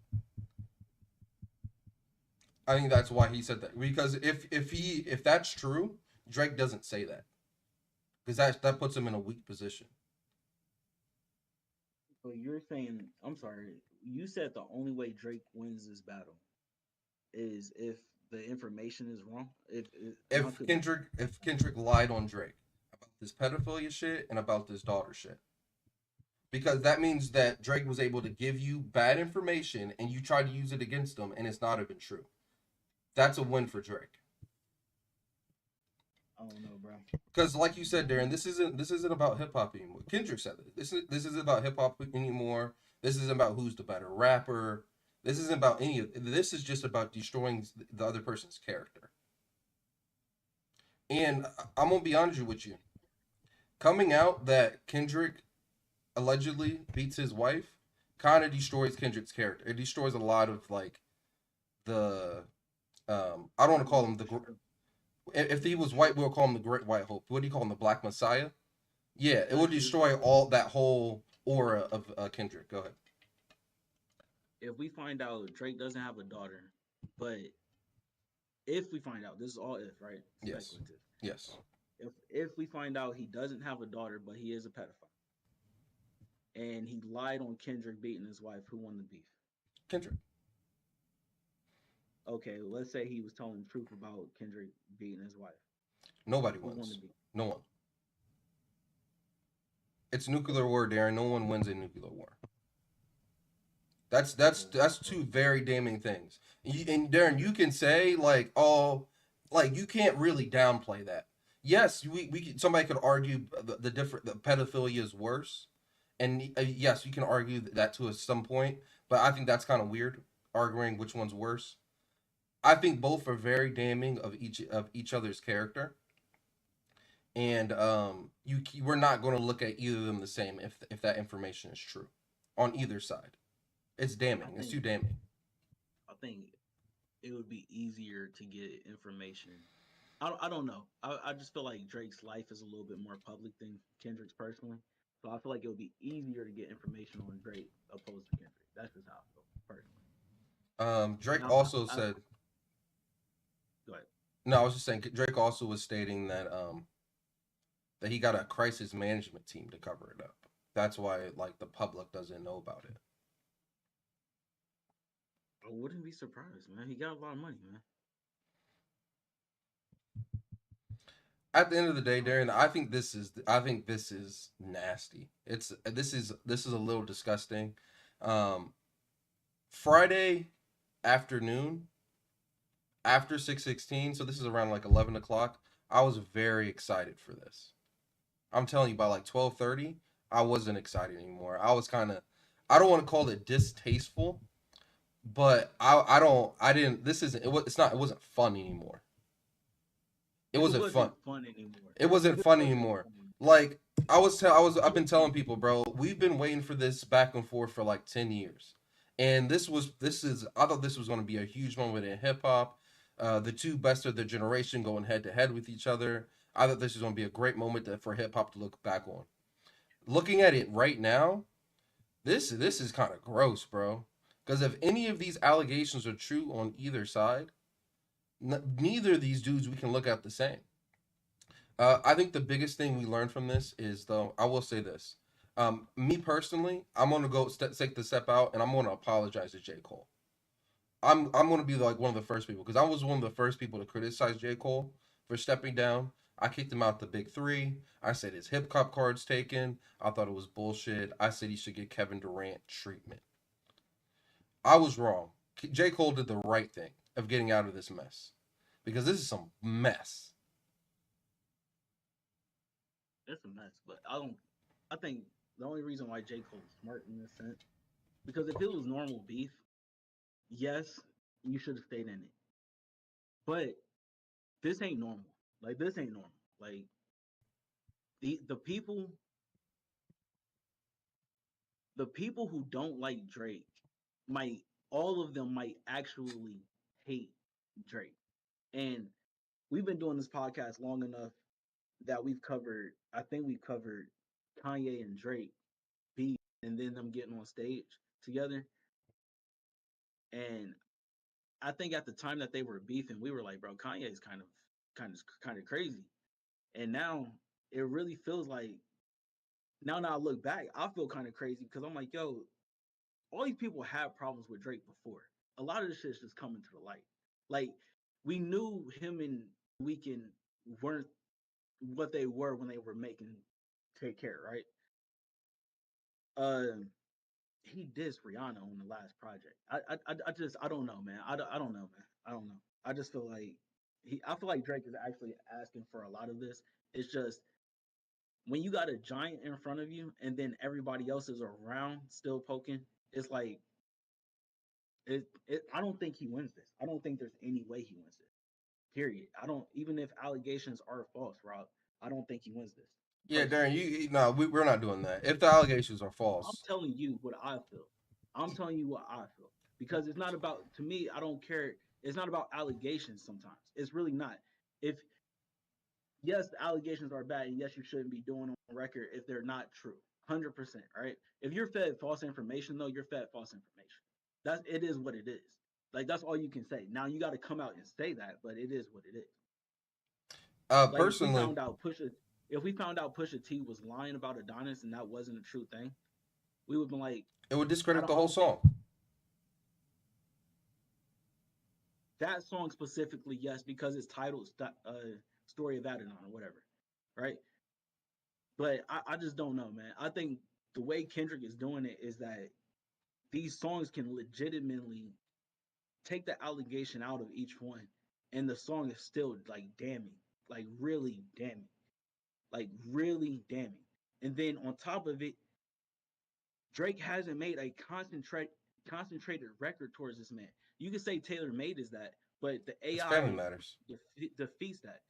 I think that's why he said that because if that's true, Drake doesn't say that because that puts him in a weak position. so you're saying I'm sorry. You said the only way Drake wins this battle is if the information is wrong. If am I could be If Kendrick lied on Drake about this pedophilia shit and about this daughter shit. Because that means that Drake was able to give you bad information and you tried to use it against him and it's not even true. That's a win for Drake. I don't know, bro. Because like you said, Darren, this isn't about hip hop anymore. Kendrick said it. This isn't about hip hop anymore. This isn't about who's the better rapper. This isn't about any of this is just about destroying the other person's character. And I'm gonna be honest with you. Coming out that Kendrick allegedly beats his wife kind of destroys Kendrick's character. It destroys a lot of like the I don't want to call him if he was white, we'll call him the Great White Hope. What do you call him, the Black Messiah? Yeah, it would destroy all that whole aura of Kendrick. Go ahead. If we find out Drake doesn't have a daughter, but if we find out, this is all if, right? Yes. Speculative. Yes. If we find out he doesn't have a daughter, but he is a pedophile, and he lied on Kendrick beating his wife, who won the beef? Kendrick. Okay, let's say he was telling the truth about Kendrick beating his wife. Nobody Who won wins. the beef? No one. It's nuclear war, Darren. No one wins a nuclear war. That's two very damning things. And Darren, you can say like, oh, like you can't really downplay that. Yes, somebody could argue the pedophilia is worse, and yes, you can argue that to some point. But I think that's kind of weird arguing which one's worse. I think both are very damning of each other's character, and we're not going to look at either of them the same if that information is true on either side. It's damning. It's too damning. I I think it would be easier to get information. I don't know. I just feel like Drake's life is a little bit more public than Kendrick's personally. So I feel like it would be easier to get information on Drake opposed to Kendrick. That's just how I feel personally. Drake Now, also I said, go ahead. no, I was just saying, Drake also was stating that he got a crisis management team to cover it up. That's why like the public doesn't know about it. I wouldn't be surprised, man. He got a lot of money, man. At the end of the day, Darren, I think this is nasty. This is a little disgusting. Um, Friday afternoon after 6:16, so this is around like 11 o'clock. I was very excited for this. I'm telling you, by like 12:30, I wasn't excited anymore. I was kind of, I don't want to call it distasteful, but I don't, I didn't. This isn't. It's not. It wasn't fun anymore. It It wasn't fun. wasn't fun anymore. It wasn't It fun wasn't anymore. fun. Like I've been telling people, bro, we've been waiting for this back and forth for like 10 years, and this is. I thought this was going to be a huge moment in hip hop. The two best of their generation going head to head with each other. I thought this was going to be a great moment for hip hop to look back on. Looking at it right now, this is kind of gross, bro. Because if any of these allegations are true on either side, neither of these dudes we can look at the same. I think the biggest thing we learned from this is, though, I will say this. Me personally, I'm gonna take the step out, and I'm gonna apologize to J. Cole. I'm gonna be like one of the first people because I was one of the first people to criticize J. Cole for stepping down. I kicked him out the big three. I said his hip hop card's taken. I thought it was bullshit. I said he should get Kevin Durant treatment. I was wrong. J. Cole did the right thing of getting out of this mess because this is some mess. It's a mess, but I don't. I think the only reason why J Cole's smart in this sense because if it was normal beef, yes, you should have stayed in it. But this ain't normal. Like this ain't normal. Like the people the people who don't like Drake might all of them might actually hate Drake. And we've been doing this podcast long enough that we've covered I think we've covered Kanye and Drake beef and then them getting on stage together. And I think at the time that they were beefing, we were like, bro, Kanye is kind of crazy. And now it really feels like now I look back, I feel kind of crazy because I'm like, yo, all these people had problems with Drake before. A lot of this shit's just coming to the light. Like we knew him and Weekend weren't what they were when they were making Take Care, right? Uh, he dissed Rihanna on the last project. I just I don't know, man. I don't know, man. I don't know. I just feel like I feel like Drake is actually asking for a lot of this. It's just when you got a giant in front of you and then everybody else is around still poking, it's like I don't think he wins this. I don't think there's any way he wins this. Period. I don't even if allegations are false, Rob. I don't think he wins this. Yeah, Personally, Darren, no, we're not doing that. If the allegations are I'm false, telling you what I feel. I'm telling you what I feel because it's not about to me. I don't care. It's not about allegations. Sometimes it's really not. If yes, the allegations are bad, and yes, you shouldn't be doing on record if they're not true. 100%, right? If you're fed false information, though, you're fed false information. That's it is what it is. Like that's all you can say. Now you got to come out and say that, but it is what it is. Like personally, if we found out Pusha T was lying about Adonis and that wasn't a true thing, we would be like, it would I discredit don't, the I whole don't think song. that song specifically, yes, because it's titled "Story of Adidon" or whatever, right? But I just don't know, man. I think the way Kendrick is doing it is that these songs can legitimately take the allegation out of each one, and the song is still like damning, like really damning, like really damning. And then on top of it, Drake hasn't made a concentrated record towards this man. You could say Taylor made is that, but the It's Family AI Matters. defeats that.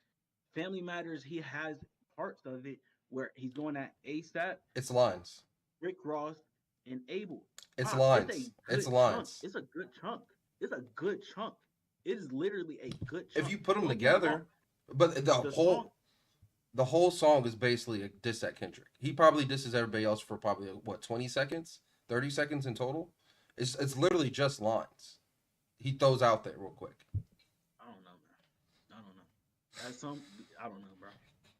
Family Matters, he has parts of it where he's going at ASAP, It's lines. Rick Ross, and Abel. It's Pop, it's a lines. It's good chunk. lines. It's a good chunk. It's a good chunk. It is literally a good If chunk. you put them Don't get me wrong. together, but The song, the whole song is basically a diss at Kendrick. He probably disses everybody else for probably what 20 seconds, 30 seconds in total. It's literally just lines he throws out there real quick. I don't know, man. I don't know. That's some. I don't know, bro.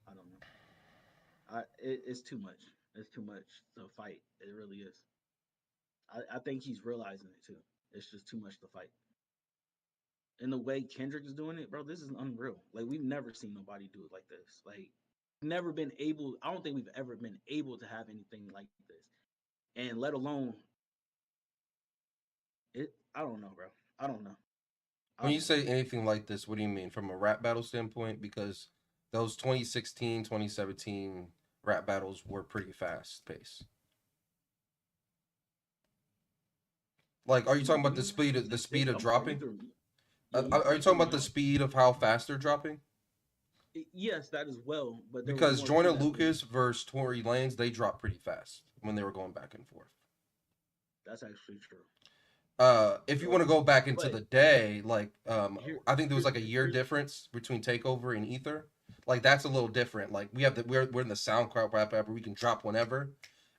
I don't know. It's too much. It's too much to fight. It really is. I think he's realizing it too. It's just too much to fight. And the way Kendrick is doing it, bro, this is unreal. Like we've never seen nobody do it like this. Like never been able. I don't think we've ever been able to have anything like this, and let alone it. I don't know, bro. I don't know. I When you don't know. say anything like this, what do you mean from a rap battle standpoint? Because those 2016, 2017 rap battles were pretty fast paced. Like, are you talking about Yeah, the speed of I'm sorry. You dropping? threw. Yeah, Are you you threw talking me about the off. speed of how fast they're dropping? Yes, that as well, but there was Because more to Joyner that for me. Lucas versus Tory Lanez, they dropped pretty fast when they were going back and forth. That's actually true. If you want So, to go back into but the day, like here, I think there was here's like a year here's difference between Takeover and Ether. Like that's a little different. Like we're in the SoundCloud rap app where we can drop whenever.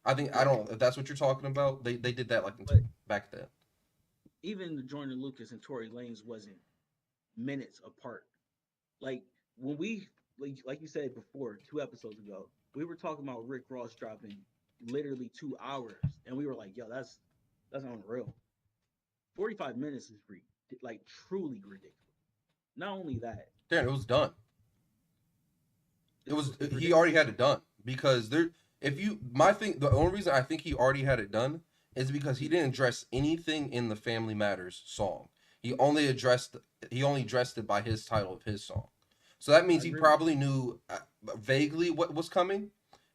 I yeah, don't if that's what you're talking about. They did that like but back then. even the Jordan Lucas and Tory Lanez wasn't minutes apart. Like when we like you said before, 2 episodes ago, we were talking about Rick Ross dropping literally 2 hours, and we were like, "Yo, that's unreal." 45 minutes is like truly ridiculous. Not only that, Damn, it was done. It it's, was it's he already ridiculous. had it done because there. If you my thing, the only reason I think he already had it done is because he didn't address anything in the Family Matters song. He only addressed it by his title of his song. So that I means he agree with you. probably knew vaguely what was coming,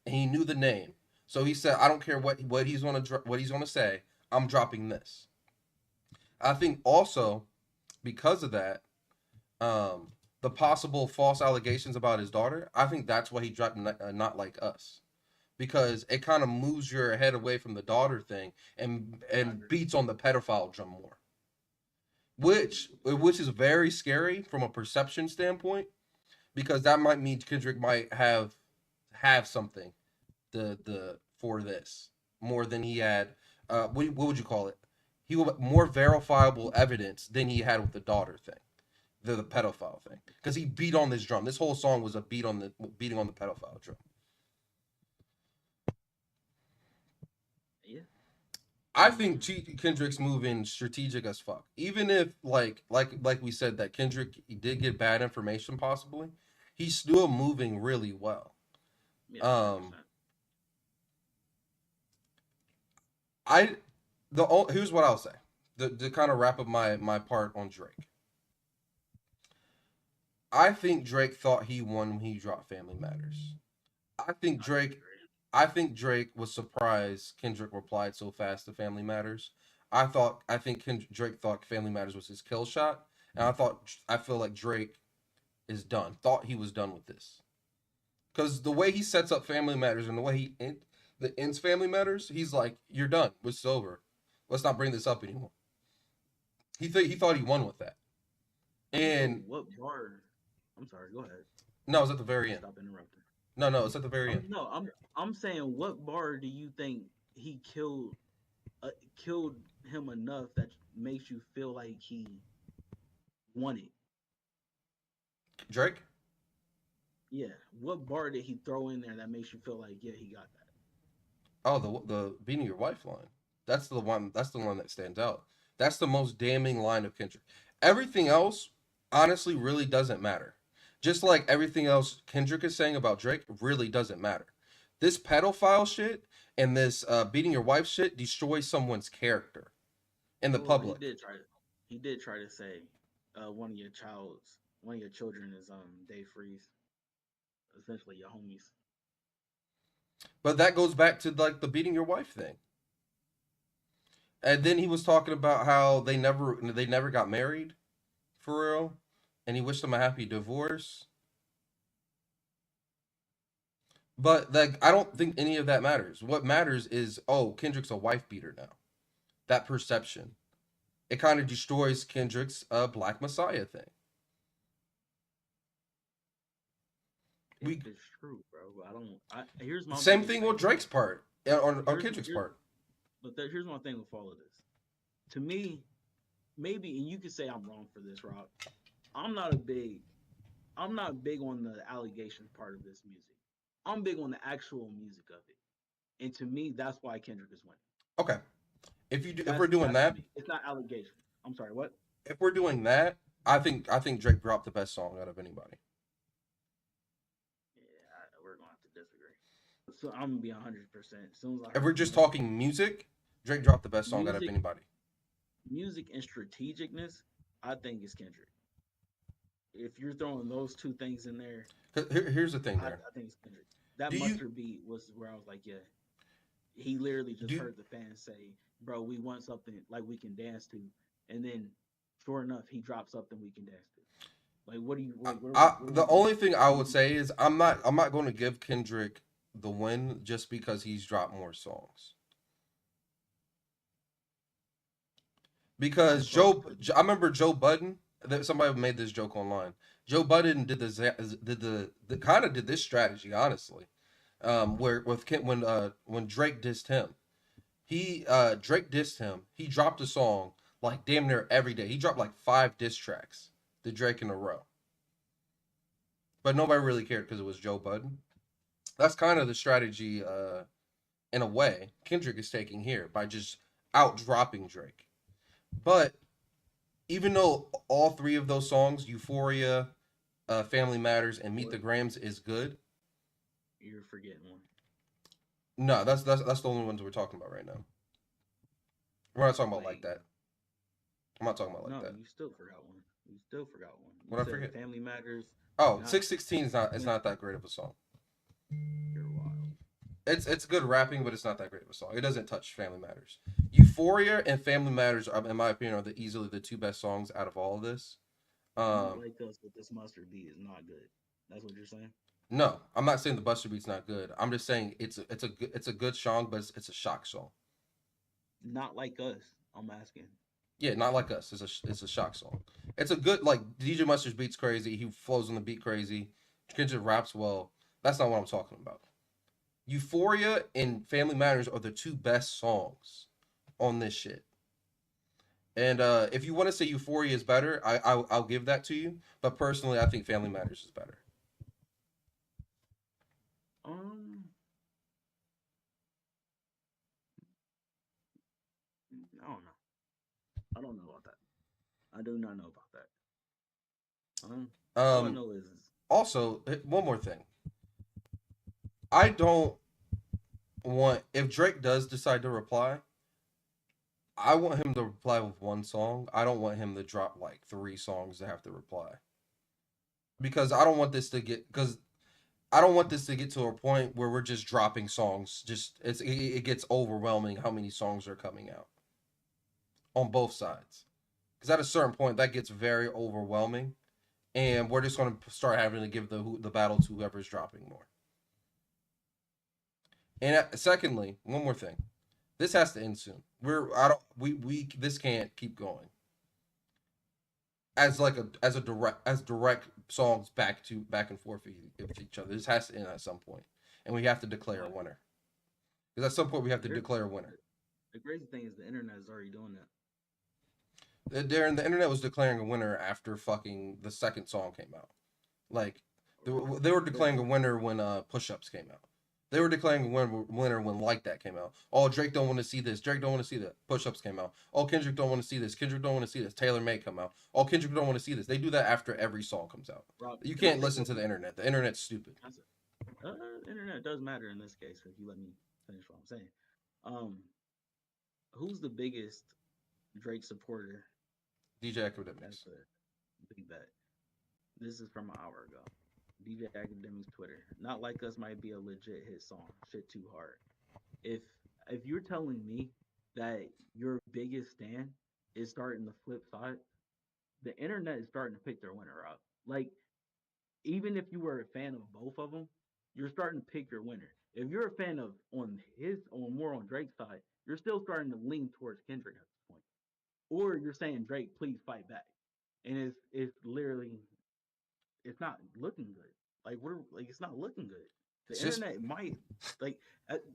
and he knew the name. So he said, "I don't care what he's gonna say. I'm dropping this." I think also because of that, the possible false allegations about his daughter, I think that's why he dropped Not Like Us, because it kind of moves your head away from the daughter thing I and agree. beats on the pedophile drum more, which is very scary from a perception standpoint, because that might mean Kendrick might have something the for this more than he had. What would you call it? He will more verifiable evidence than he had with the daughter thing, the pedophile thing, because he beat on this drum. This whole song was a beating on the pedophile drum. Yeah, I yeah. think Kendrick's moving strategic as fuck. Even if like we said that Kendrick did get bad information possibly, he's still moving really well. Yeah, hundred Um, percent. I here's what I'll say to kind of wrap up my part on Drake. I think Drake thought he won when he dropped Family Matters. I think I Drake disagree. I think Drake was surprised Kendrick replied so fast to Family Matters. I think Drake thought Family Matters was his kill shot, and I feel like Drake is done. Thought he was done with this because the way he sets up Family Matters and the way the ends Family Matters, he's like, "You're done. It's over. Let's not bring this up anymore." He thought he won with that, So and what bar? I'm sorry. Go ahead. no, it was at the very end. Stop interrupting. No, it's at the very end. No, I'm saying what bar do you think he killed him enough that makes you feel like he won it? Drake. Yeah. What bar did he throw in there that makes you feel like yeah he got that? Oh, the beating your wife line. That's the one. That's the one that stands out. That's the most damning line of Kendrick. Everything else, honestly, really doesn't matter. Just like everything else Kendrick is saying about Drake really doesn't matter. This pedophile shit and this beating your wife shit destroys someone's character in the Well, public. he did try to say one of your children is Dave Freeze, essentially your homies. But that goes back to like the beating your wife thing. And then he was talking about how they never got married for real, and he wished them a happy divorce. But like, I don't think any of that matters. What matters is, oh, Kendrick's a wife beater now. That perception it kind of destroys Kendrick's Black Messiah thing. If We it's true, bro, I don't. Here's my Same biggest thing thing with with all Drake's this. part, on Here's Kendrick's here's part. here's my thing with all of this. To me, maybe, and you could say I'm wrong for this, Rob. I'm not a big I'm not big on the allegations part of this music. I'm big on the actual music of it. And to me, that's why Kendrick is winning. Okay, if we're doing That's to that, me. It's not allegation. I'm sorry, what? if we're doing that, I think Drake dropped the best song out of anybody. Yeah, we're gonna have to disagree. So I'm gonna be 100%. As soon as I If heard we're the just music, talking music, Drake dropped the best song out of music, anybody. music and strategicness, I think is Kendrick. If you're throwing those two things in there, 'Cause here's the thing I there. think it's Kendrick. That Do you mustard beat was where I was like, yeah, he literally just do heard the fans say, "Bro, we want something like we can dance to," and then, sure enough, he dropped something we can dance to. Like, what do you like? What are we the doing? only thing I would say is I'm not going to give Kendrick the win just because he's dropped more songs. Because I remember Joe Budden. That somebody made this joke online. Joe Budden the kind of did this strategy honestly, where when Drake dissed him, Drake dissed him. He dropped a song like damn near every day. He dropped like 5 diss tracks to Drake in a row, but nobody really cared because it was Joe Budden. That's kind of the strategy, in a way, Kendrick is taking here by just out dropping Drake. But even though all 3 of those songs, Euphoria, Family Matters, and Meet What? the Grams, is good, You're forgetting one. no, that's the only ones we're talking about right now. We're not talking about like Like, that. I'm not talking about like no, that. you still forgot one. You still forgot one. You What I said forget? Family Matters, Oh, not 616 is not. It's Twin. not that great of a song. You're wild. It's good rapping, but it's not that great of a song. It doesn't touch Family Matters. Euphoria and Family Matters, in my opinion, are easily the 2 best songs out of all of this. Not Um, like us with this mustard beat is not good. That's what you're saying. no, I'm not saying the Buster Beat's not good. I'm just saying it's a good song, but it's a shock song. Not like us. I'm asking. Yeah, not like us. It's a shock song. It's a good like DJ Mustard's beats crazy. He flows on the beat crazy. Kendrick raps well. That's not what I'm talking about. Euphoria and Family Matters are the 2 best songs on this shit. And if you want to say Euphoria is better, I'll give that to you. But personally, I think Family Matters is better. Um, I don't know. I don't know about that. I do not know about that. All I Um, know is Also, one more thing. I don't want if Drake does decide to reply, I want him to reply with 1 song. I don't want him to drop like 3 songs to have to reply because I don't want this to get to a point where we're just dropping songs. Just it gets overwhelming how many songs are coming out on both sides. Because at a certain point that gets very overwhelming, and we're just going to start having to give the battle to whoever's dropping more. And secondly, one more thing, this has to end soon. We're I don't we this can't keep going as a direct songs back and forth with each other. This has to end at some point, and we have to declare a why. winner. Because at some point we have to Here's declare a winner. the crazy thing is the internet is already doing that. Darren, the internet was declaring a winner after fucking the second song came out. Like they were declaring a winner when Push Ups came out. They were declaring a winner when Like That came out. Oh, Drake don't want to see this. Drake don't want to see that. Push Ups came out. Oh, Kendrick don't want to see this. Kendrick don't want to see this. Taylor May come out. Oh, Kendrick don't want to see this. They do that after every song comes out. Rob, You can I can't say listen to the something? internet. The internet's stupid. Internet does matter in this case. If you let me finish what I'm saying, um, who's the biggest Drake supporter? DJ That's Academics. a big bet. This is from an hour ago. DJ Academics Twitter. Not Like Us might be a legit hit song. Shit too hard. If if you're telling me that your biggest stand is starting the flip side, the internet is starting to pick their winner up. Like, even if you were a fan of both of them, you're starting to pick your winner. If you're a fan of on more on Drake's side, you're still starting to lean towards Kendrick at this point. or you're saying Drake, please fight back, and it's literally it's not looking good. Like we're like it's not looking good. The It's just internet might like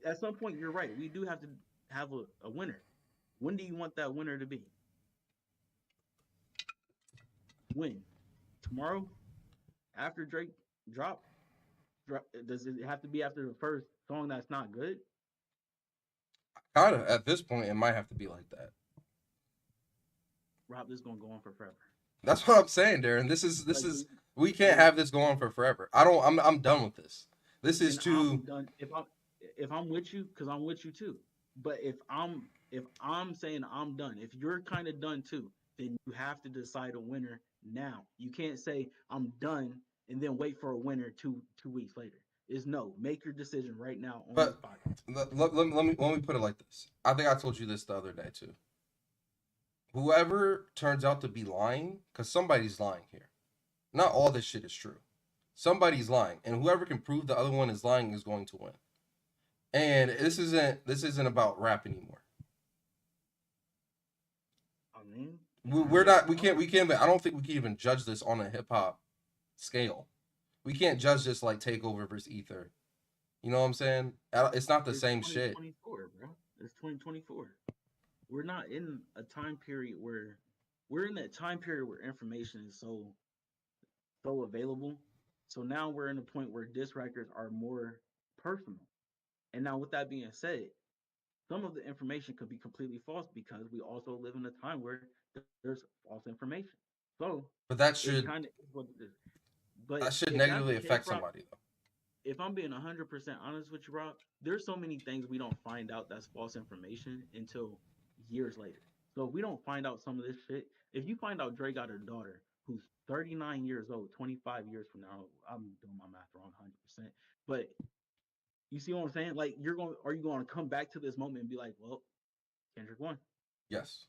at some point you're right. We do have to have a winner. When do you want that winner to be? When? Tomorrow? After Drake drop? Does it have to be after the first song that's not good? kind of at this point, it might have to be like that. Rob, this is gonna go on for forever. That's what I'm saying, Darren. This Like is we can't have this go on for forever. I'm done with this. This is and I'm too. done. If I'm with you, because I'm with you too. But if I'm saying I'm done, if you're kind of done too, then you have to decide a winner now. You can't say I'm done and then wait for a winner two weeks later. Is no. Make your decision right now on this But podcast. let me put it like this. I think I told you this the other day too. Whoever turns out to be lying, because somebody's lying here. Not all this shit is true. Somebody's lying, and whoever can prove the other one is lying is going to win. And this isn't about rap anymore. I mean, We're not. We can't. I don't think we can even judge this on a hip hop scale. We can't judge this like Takeover versus Ether. You know what I'm saying? It's not the it's same shit. 2024, bro. It's 2024. We're not in a time period where we're in that time period where information is so available. So now we're in a point where disc records are more personal. And now, with that being said, some of the information could be completely false because we also live in a time where there's false information. So But that it should kind of is what it is. But that should if that's the negatively case, affect Rob, somebody though. if I'm being 100% honest with you, Rob, there's so many things we don't find out that's false information until years later. So if we don't find out some of this shit, if you find out Drake got a daughter who's 39 years old, 25 years from now, I'm doing my math wrong 100%. But you see what I'm saying? Like are you going to come back to this moment and be like, well, Kendrick won? Yes,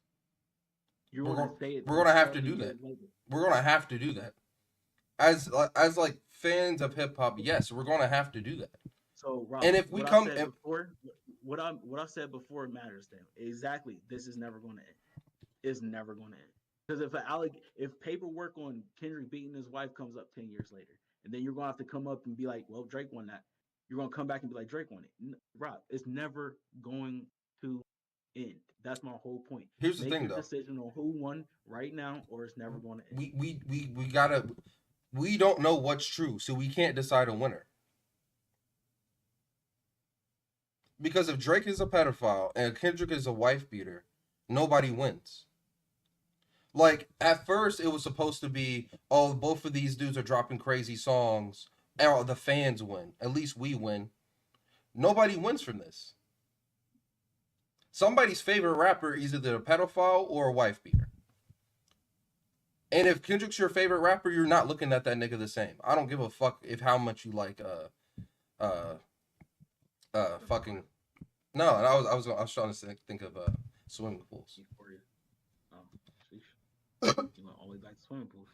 You're we're going going to say it we're to gonna have to 7 do that. years later. We're gonna have to do that. As like fans of hip hop, yes, we're gonna have to do that. So Rob, And if we what I come, said before, what I said before matters. Then exactly, this is never going to end. It's never going to end. Because if paperwork on Kendrick beating his wife comes up 10 years later, and then you're going to have to come up and be like, well, Drake won that. You're going to come back and be like, Drake won it. Rob, it's never going to end. That's my whole point. here's the Make thing your though. decision on who won right now, or it's never going to end. We gotta. We don't know what's true, so we can't decide a winner. Because if Drake is a pedophile and Kendrick is a wife beater, nobody wins. Like at first, it was supposed to be, oh, both of these dudes are dropping crazy songs, and the fans win. At least we win. Nobody wins from this. Somebody's favorite rapper is either a pedophile or a wife beater. And if Kendrick's your favorite rapper, you're not looking at that nigga the same. I don't give a fuck if how much you like fucking no. And I was trying to think of swimming pools. Euphoria. Oh, sheesh. You went all the way back to swimming pools.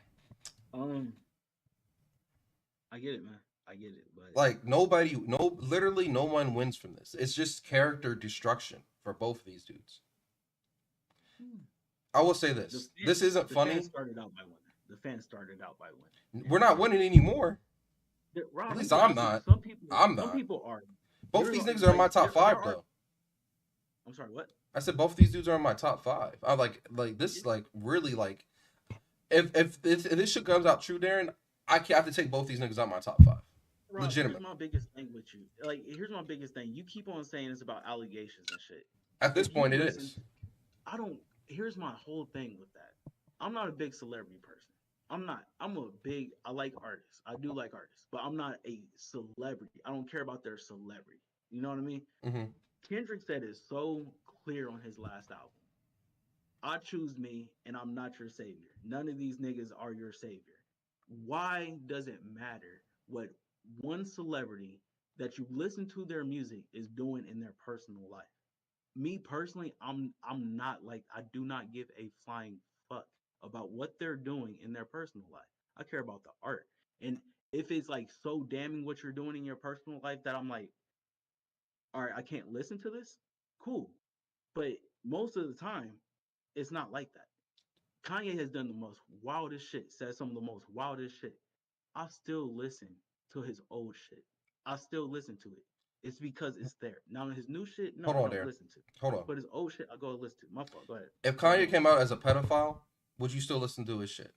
I get it, man. I get it, but Like literally no one wins from this. It's just character destruction for both of these dudes. hmm, I will say the this. fans, This isn't the fans funny. started out by winning. The fans started out by winning, We're and not winning anymore. Rob, At let me least be I'm honest with you. not. Some I'm not. people are. Both There's these niggas are in like my top there five are. though. I'm sorry, what? I said both these dudes are in my top five. I like Yeah, this like really like if this shit comes out true, Darren, I have to take both these niggas out my top five. Rob, here's Legitimately. my biggest thing with you. Like, here's my biggest thing. You keep on saying it's about allegations and shit. At this If you point, it listen, is. I don't. Here's my whole thing with that. I'm not a big celebrity person. I'm not. I like artists. I do like artists, but I'm not a celebrity. I don't care about their celebrity. You know what I mean? Hmm. Kendrick said it so clear on his last album. I choose me, and I'm not your savior. None of these niggas are your savior. Why does it matter what one celebrity that you listen to their music is doing in their personal life? Me personally, I'm not like I do not give a flying fuck about what they're doing in their personal life. I care about the art. And if it's like so damning what you're doing in your personal life that I'm like, all right, I can't listen to this, cool. But most of the time, It's not like that. Kanye has done the most wildest shit, said some of the most wildest shit. I still listen to his old shit. I still listen to it. It's because it's there. Now his new shit, no, Hold I on, don't Darren. listen to. Hold on. But his old shit, I go listen to. My fault. Go ahead. If Say what you Kanye want. came out as a pedophile, would you still listen to his shit?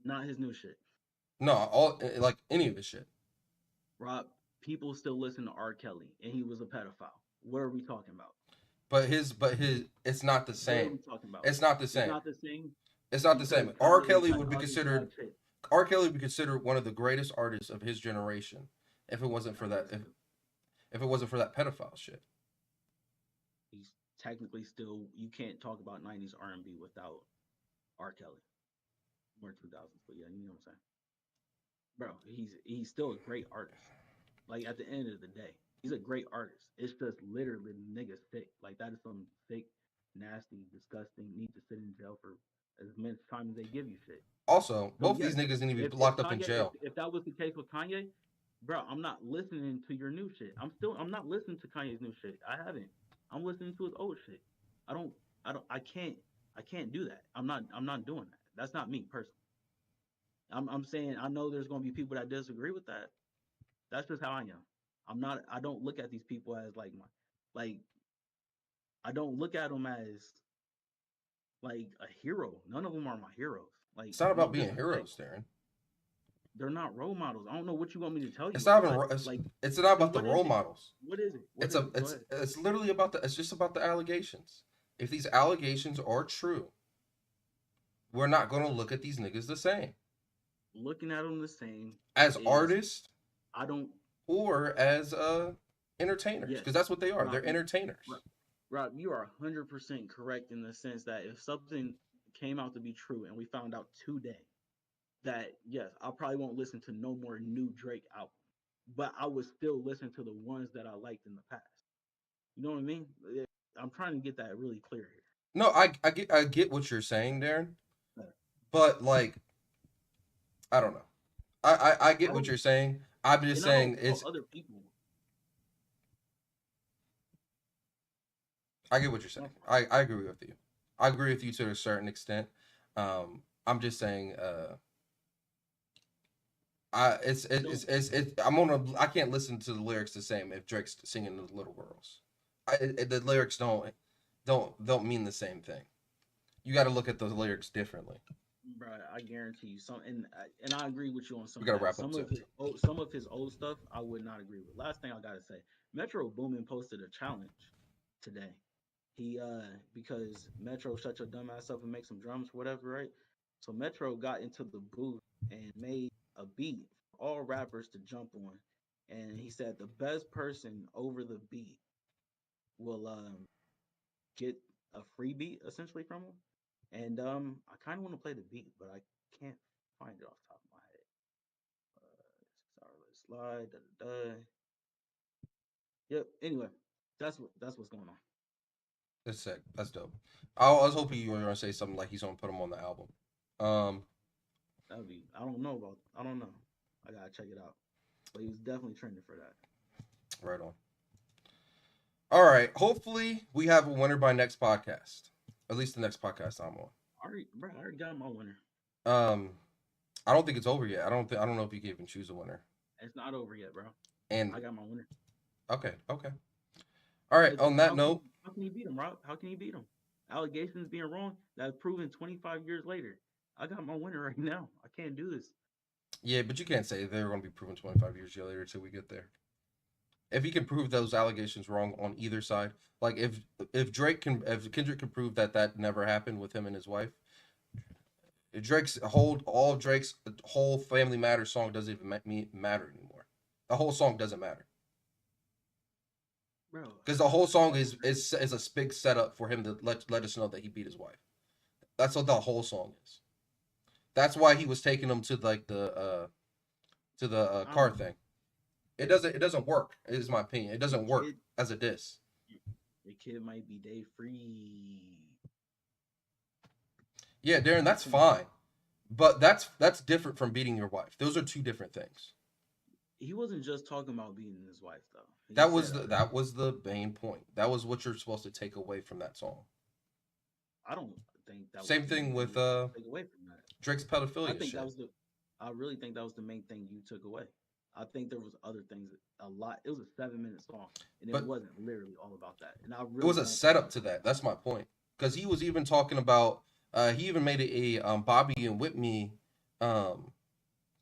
Not his new shit. No, all like any of his shit. Rob, people still listen to R. Kelly, and he was a pedophile. What are we talking about? But it's not the What are same. we talking about? It's not the It's same. not the same It's not the because same. R. Kanye Kelly got would be ugly black considered chicks. R. Kelly would be considered one of the greatest artists of his generation if it wasn't for I that guess if it wasn't for that pedophile shit. he's technically still. You can't talk about '90s R&B without R. Kelly or 2000s. But yeah, you know what I'm saying, bro. He's still a great artist. Like at the end of the day, he's a great artist. It's just literally the nigga sick. Like that is some sick, nasty, disgusting. Need to sit in jail for as much time as they give you shit. Also, So both yes, these niggas need to be if locked up in Kanye, jail. if that was the case with Kanye, bro, I'm not listening to your new shit. I'm not listening to Kanye's new shit. I haven't. I'm listening to his old shit. I don't, I can't do that. I'm not doing that. That's not me personally. I'm saying I know there's gonna be people that disagree with that. That's just how I am. I don't look at these people as like like I don't look at them as like a hero. None of them are my heroes. Like It's not no about being disrespect. heroes, Darren. They're not role models. I don't know what you want me to tell It's you. not even. What? Like It's not then about the what is role it? models. What is it? What It's is a. it? Go ahead. It's literally about the. It's just about the allegations. If these allegations are true, we're not going to look at these niggas the same Looking at them the same as is artists I don't or as entertainers, yes, because that's what they are. Rob, They're entertainers. Rob, you are 100% correct in the sense that if something came out to be true and we found out today that yes, I probably won't listen to no more new Drake album, but I would still listen to the ones that I liked in the past. You know what I mean? I'm trying to get that really clear here. No, I get what you're saying, Darren. Yeah. But like, I don't know. I I get what don't, you're saying. I'm just and I don't saying fault it's. other people. I get what you're saying. My I agree with you. I agree with you to a certain extent. I'm just saying. don't I'm on a. I can't listen to the lyrics the same if Drake's singing the Little Girls. The lyrics don't mean the same thing. You got to look at the lyrics differently. bro. I guarantee you some, and I agree with you on some We of got to that. wrap up too. Some of his old stuff, I would not agree with. Last thing I gotta say, Metro Boomin posted a challenge today. He because Metro shut your dumb ass up and make some drums, whatever, right? So Metro got into the booth and made a beat for all rappers to jump on, and he said the best person over the beat will get a free beat essentially from him. And I kind of want to play the beat, but I can't find it off the top of my head. Sorry, let's slide. Da, da, da. Yep. Anyway, that's what's going on. That's sick. That's dope. I was hoping you were gonna say something like he's gonna put him on the album. Um, That'd be. I don't know about. I don't know. I gotta check it out. But he was definitely trending for that. right on. All right. Hopefully, we have a winner by next podcast. At least the next podcast I'm on. I already got my winner. Um, I don't think it's over yet. I don't know if you can even choose a winner. It's not over yet, bro. And I got my winner. okay. All right. On that note, How can you beat him, Rob? How can you beat him? Allegations being wrong that's proven 25 years later. I got my winner right now. I can't do this. yeah, but you can't say they're going to be proven 25 years later until we get there. If he can prove those allegations wrong on either side, like if Kendrick can prove that that never happened with him and his wife, all of Drake's whole Family Matters song doesn't even matter anymore. The whole song doesn't matter Bro, because the whole song is a big setup for him to let us know that he beat his wife. That's what the whole song is. That's why he was taking him to like the car thing. It doesn't work. Is my opinion. It doesn't work as a diss. the kid might be day free. Yeah, Darren, that's fine, but that's different from beating your wife. Those are two different things. He wasn't just talking about beating his wife though. That was the main point. That was what you're supposed to take away from that song. I don't think that was Same the main thing thing with you should take away from that. Drake's I pedophilia think that shit. was the. I really think that was the main thing you took away. I think there was other things. A lot. It was a 7 minute song, and it But wasn't literally all about that. And I it really was a don't think setup that's to what it that. was. That's my point. Because he was even talking about. He even made a Bobby and Whitney um,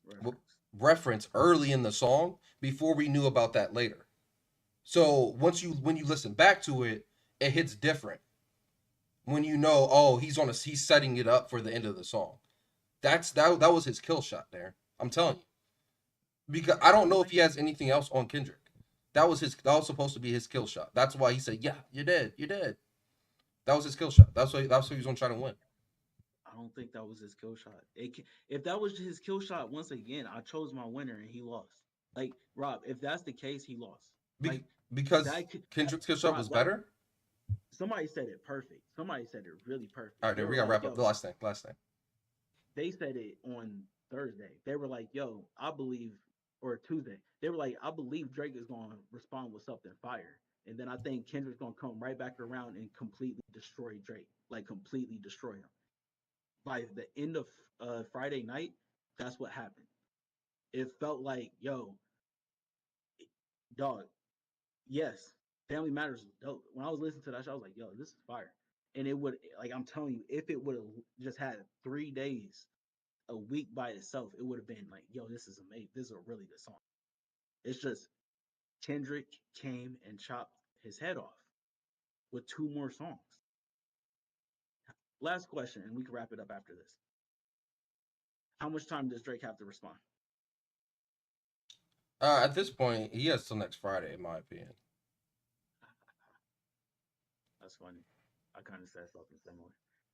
Reference. reference early in the song before we knew about that later. So when you listen back to it, it hits different when you know, oh, he's setting it up for the end of the song. That was his kill shot there. I'm telling you, because I don't It know if he might. has anything else on Kendrick. That was supposed to be his kill shot. That's why he said, "Yeah, you're dead, you're dead." That was his kill shot. That's what he was gonna try to win. I don't think that was his kill shot. If that was his kill shot, once again, I chose my winner and he lost. Like Rob, if that's the case, he lost. Be- Like because that, that Kendrick's kill shot Rob, was like better. somebody said it perfect. Somebody said it really perfect. All right, They then we were gotta like, wrap up "Yo," the last thing. Last thing. they said it on Thursday. They were like, "Yo, I believe," or Tuesday. They were like, "I believe Drake is going to respond with something fire." And then I think Kendrick's going to come right back around and completely destroy Drake, like completely destroy him. By the end of Friday night, that's what happened. It felt like, yo, dog, yes, Family Matters is dope. When I was listening to that show, I was like, yo, this is fire. And it would, like, I'm telling you, if it would have just had 3 days, a week by itself, it would have been like, yo, this is amazing. This is a really good song. It's just Kendrick came and chopped his head off with two more songs. Last question, and we can wrap it up after this. How much time does Drake have to respond? At this point, he has till next Friday, in my opinion. That's funny. I kind of said something similar.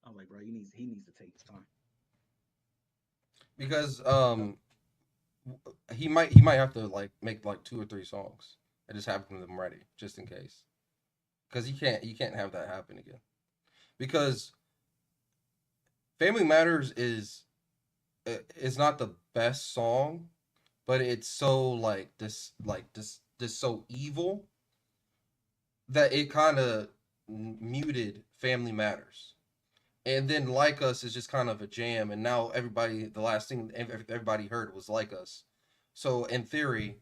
I'm like, bro, he needs to take his time. Because Yep. he might have to like make like 2 or 3 songs and just have them ready just in case. Because he can't have that happen again. Because Family Matters is not the best song, but it's so this so evil that it kind of muted Family Matters. And then Like Us is just kind of a jam, and now everybody the last thing everybody heard was Like Us. So in theory,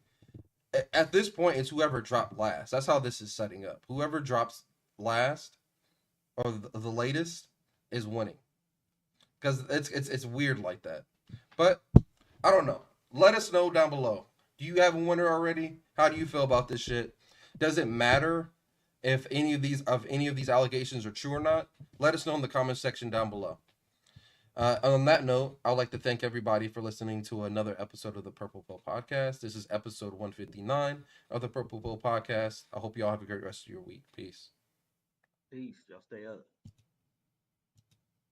at this point, it's whoever dropped last. That's how this is setting up. Whoever drops last or the latest is winning because it's weird like that. But I don't know. Let us know down below. Do you have a winner already? How do you feel about this shit? Does it matter if any of these allegations are true or not? Let us know in the comment section down below. On that note, I would like to thank everybody for listening to another episode of the Purple Pill Podcast. This is episode 159 of the Purple Pill Podcast. I hope you all have a great rest of your week. Peace. Peace. Y'all stay up.